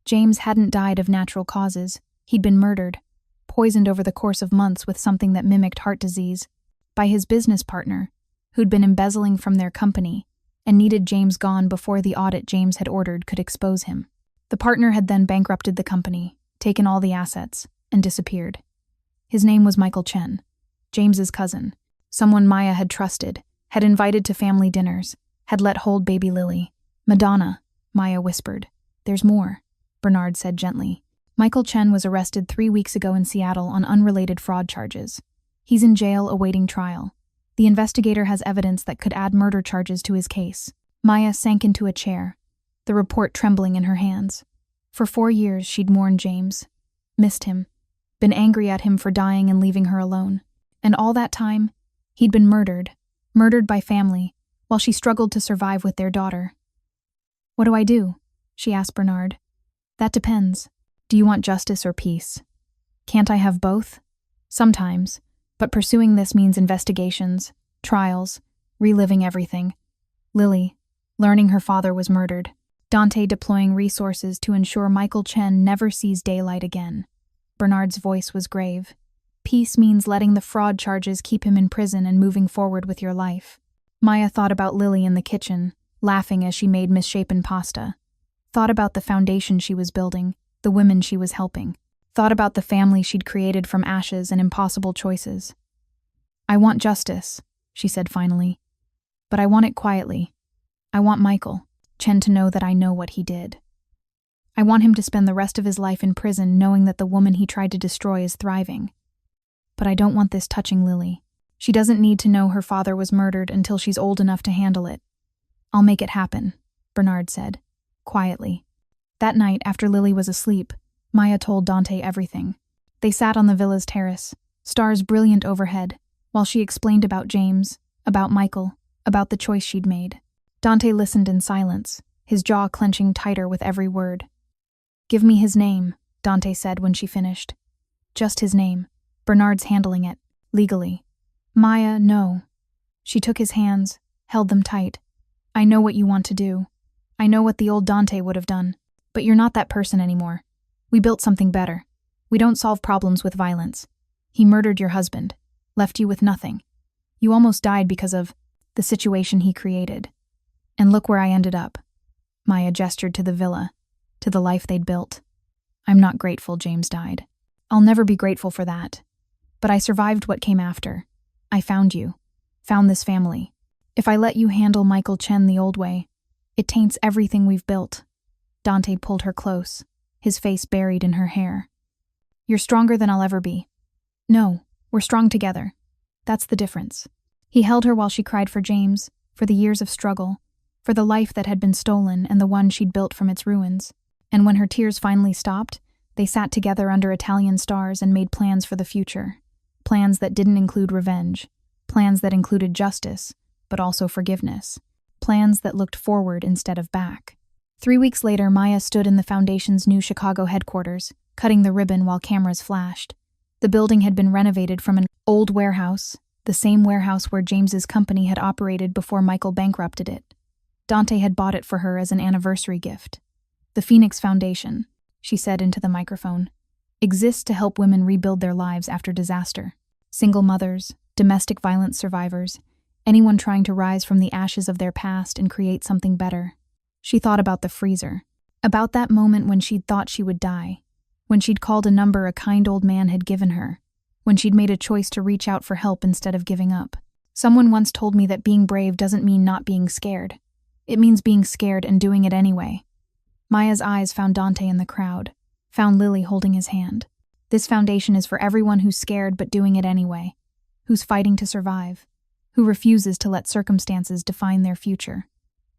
James hadn't died of natural causes. He'd been murdered, poisoned over the course of months with something that mimicked heart disease, by his business partner, who'd been embezzling from their company and needed James gone before the audit James had ordered could expose him. The partner had then bankrupted the company, taken all the assets, and disappeared. His name was Michael Chen, James's cousin, someone Maya had trusted, had invited to family dinners, had let hold baby Lily. "Madonna," Maya whispered. "There's more," Bernard said gently. "Michael Chen was arrested 3 weeks ago in Seattle on unrelated fraud charges. He's in jail awaiting trial. The investigator has evidence that could add murder charges to his case." Maya sank into a chair, the report trembling in her hands. For 4 years she'd mourned James, missed him, been angry at him for dying and leaving her alone. And all that time, he'd been murdered by family, while she struggled to survive with their daughter. "What do I do?" she asked Bernard. "That depends. Do you want justice or peace? Can't I have both?" "Sometimes, but pursuing this means investigations, trials, reliving everything. Lily, learning her father was murdered. Dante deploying resources to ensure Michael Chen never sees daylight again." Bernard's voice was grave. "Peace means letting the fraud charges keep him in prison and moving forward with your life." Maya thought about Lily in the kitchen, laughing as she made misshapen pasta. Thought about the foundation she was building, the women she was helping. Thought about the family she'd created from ashes and impossible choices. "I want justice," she said finally. "But I want it quietly. I want Michael Chen to know that I know what he did. I want him to spend the rest of his life in prison knowing that the woman he tried to destroy is thriving. But I don't want this touching Lily. She doesn't need to know her father was murdered until she's old enough to handle it." "I'll make it happen," Bernard said, quietly. That night, after Lily was asleep, Maya told Dante everything. They sat on the villa's terrace, stars brilliant overhead, while she explained about James, about Michael, about the choice she'd made. Dante listened in silence, his jaw clenching tighter with every word. "Give me his name," Dante said when she finished. "Just his name. Bernard's handling it, legally." "Maya, no." She took his hands, held them tight. "I know what you want to do. I know what the old Dante would have done. But you're not that person anymore. We built something better. We don't solve problems with violence. He murdered your husband, left you with nothing. You almost died because of the situation he created. And look where I ended up." Maya gestured to the villa, to the life they'd built. I'm not grateful James died. I'll never be grateful for that. But I survived what came after. I found you. Found this family. If I let you handle Michael Chen the old way, it taints everything we've built. Dante pulled her close, his face buried in her hair. You're stronger than I'll ever be. No, we're strong together. That's the difference. He held her while she cried for James, for the years of struggle, for the life that had been stolen and the one she'd built from its ruins. And when her tears finally stopped, they sat together under Italian stars and made plans for the future. Plans that didn't include revenge. Plans that included justice, but also forgiveness. Plans that looked forward instead of back. 3 weeks later, Maya stood in the Foundation's new Chicago headquarters, cutting the ribbon while cameras flashed. The building had been renovated from an old warehouse, the same warehouse where James's company had operated before Michael bankrupted it. Dante had bought it for her as an anniversary gift. The Phoenix Foundation, she said into the microphone, exists to help women rebuild their lives after disaster. Single mothers, domestic violence survivors, anyone trying to rise from the ashes of their past and create something better. She thought about the freezer, about that moment when she'd thought she would die, when she'd called a number a kind old man had given her, when she'd made a choice to reach out for help instead of giving up. Someone once told me that being brave doesn't mean not being scared. It means being scared and doing it anyway. Maya's eyes found Dante in the crowd, found Lily holding his hand. This foundation is for everyone who's scared but doing it anyway, who's fighting to survive, who refuses to let circumstances define their future.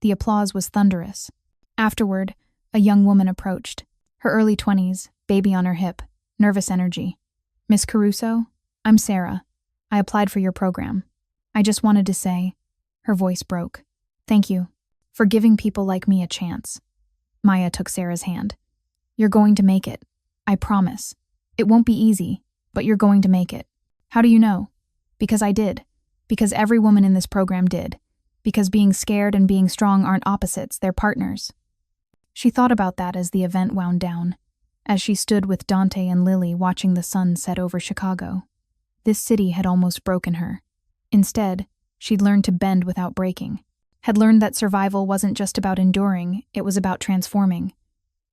The applause was thunderous. Afterward, a young woman approached, her early 20s, baby on her hip, nervous energy. Miss Caruso, I'm Sarah. I applied for your program. I just wanted to say, her voice broke, thank you for giving people like me a chance. Maya took Sarah's hand. You're going to make it. I promise. It won't be easy, but you're going to make it. How do you know? Because I did. Because every woman in this program did. Because being scared and being strong aren't opposites, they're partners. She thought about that as the event wound down, as she stood with Dante and Lily watching the sun set over Chicago. This city had almost broken her. Instead, she'd learned to bend without breaking. Had learned that survival wasn't just about enduring, it was about transforming.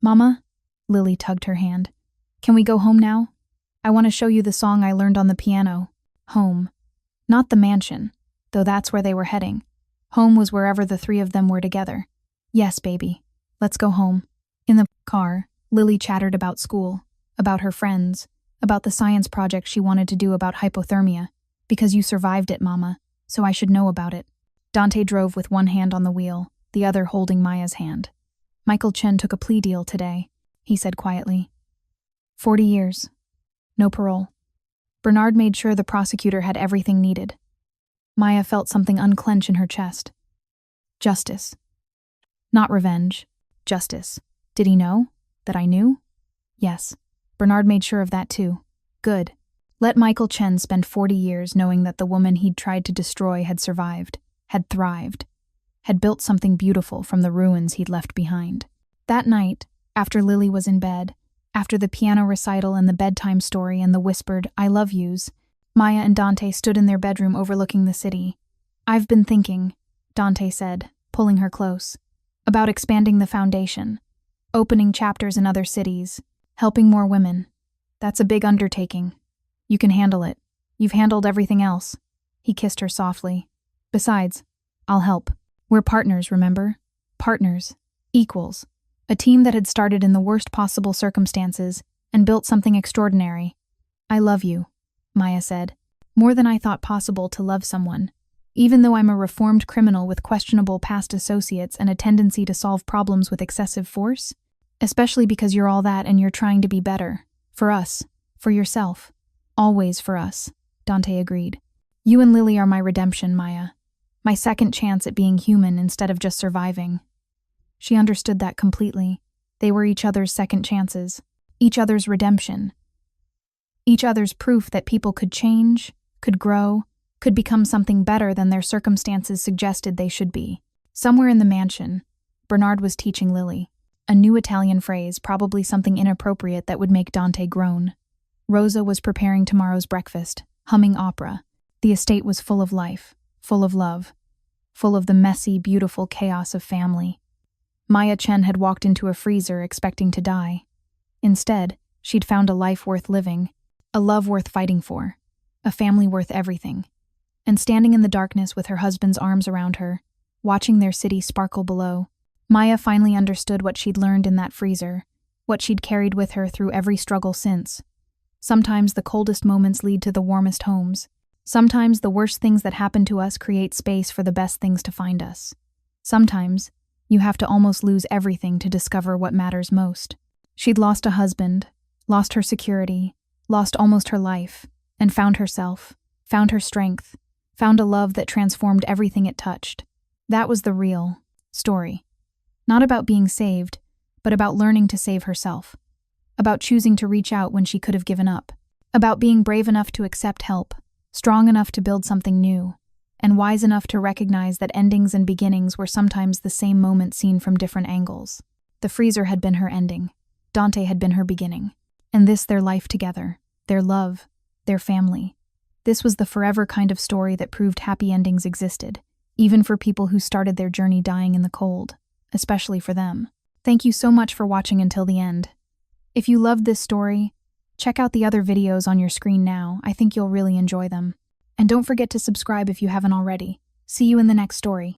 Mama? Lily tugged her hand. Can we go home now? I want to show you the song I learned on the piano. Home. Not the mansion, though that's where they were heading. Home was wherever the three of them were together. Yes, baby. Let's go home. In the car, Lily chattered about school, about her friends, about the science project she wanted to do about hypothermia. Because you survived it, Mama, so I should know about it. Dante drove with one hand on the wheel, the other holding Maya's hand. Michael Chen took a plea deal today, he said quietly. 40 years. No parole. Bernard made sure the prosecutor had everything needed. Maya felt something unclench in her chest. Justice. Not revenge. Justice. Did he know? That I knew? Yes. Bernard made sure of that too. Good. Let Michael Chen spend 40 years knowing that the woman he'd tried to destroy had survived, had thrived, had built something beautiful from the ruins he'd left behind. That night, after Lily was in bed, after the piano recital and the bedtime story and the whispered I love yous, Maya and Dante stood in their bedroom overlooking the city. I've been thinking, Dante said, pulling her close, about expanding the foundation, opening chapters in other cities, helping more women. That's a big undertaking. You can handle it. You've handled everything else. He kissed her softly. Besides, I'll help. We're partners, remember? Partners. Equals. A team that had started in the worst possible circumstances and built something extraordinary. I love you, Maya said. More than I thought possible to love someone. Even though I'm a reformed criminal with questionable past associates and a tendency to solve problems with excessive force. Especially because you're all that and you're trying to be better. For us. For yourself. Always for us, Dante agreed. You and Lily are my redemption, Maya. My second chance at being human instead of just surviving. She understood that completely. They were each other's second chances, each other's redemption. Each other's proof that people could change, could grow, could become something better than their circumstances suggested they should be. Somewhere in the mansion, Bernard was teaching Lily a new Italian phrase, probably something inappropriate that would make Dante groan. Rosa was preparing tomorrow's breakfast, humming opera. The estate was full of life, full of love, full of the messy, beautiful chaos of family. Maya Chen had walked into a freezer expecting to die. Instead, she'd found a life worth living, a love worth fighting for, a family worth everything. And standing in the darkness with her husband's arms around her, watching their city sparkle below, Maya finally understood what she'd learned in that freezer, what she'd carried with her through every struggle since. Sometimes the coldest moments lead to the warmest homes. Sometimes the worst things that happen to us create space for the best things to find us. Sometimes you have to almost lose everything to discover what matters most. She'd lost a husband, lost her security, lost almost her life, and found herself, found her strength, found a love that transformed everything it touched. That was the real story. Not about being saved, but about learning to save herself. About choosing to reach out when she could have given up. About being brave enough to accept help, strong enough to build something new, and wise enough to recognize that endings and beginnings were sometimes the same moment seen from different angles. The freezer had been her ending. Dante had been her beginning. And this their life together, their love, their family. This was the forever kind of story that proved happy endings existed, even for people who started their journey dying in the cold, especially for them. Thank you so much for watching until the end. If you loved this story, check out the other videos on your screen now. I think you'll really enjoy them. And don't forget to subscribe if you haven't already. See you in the next story.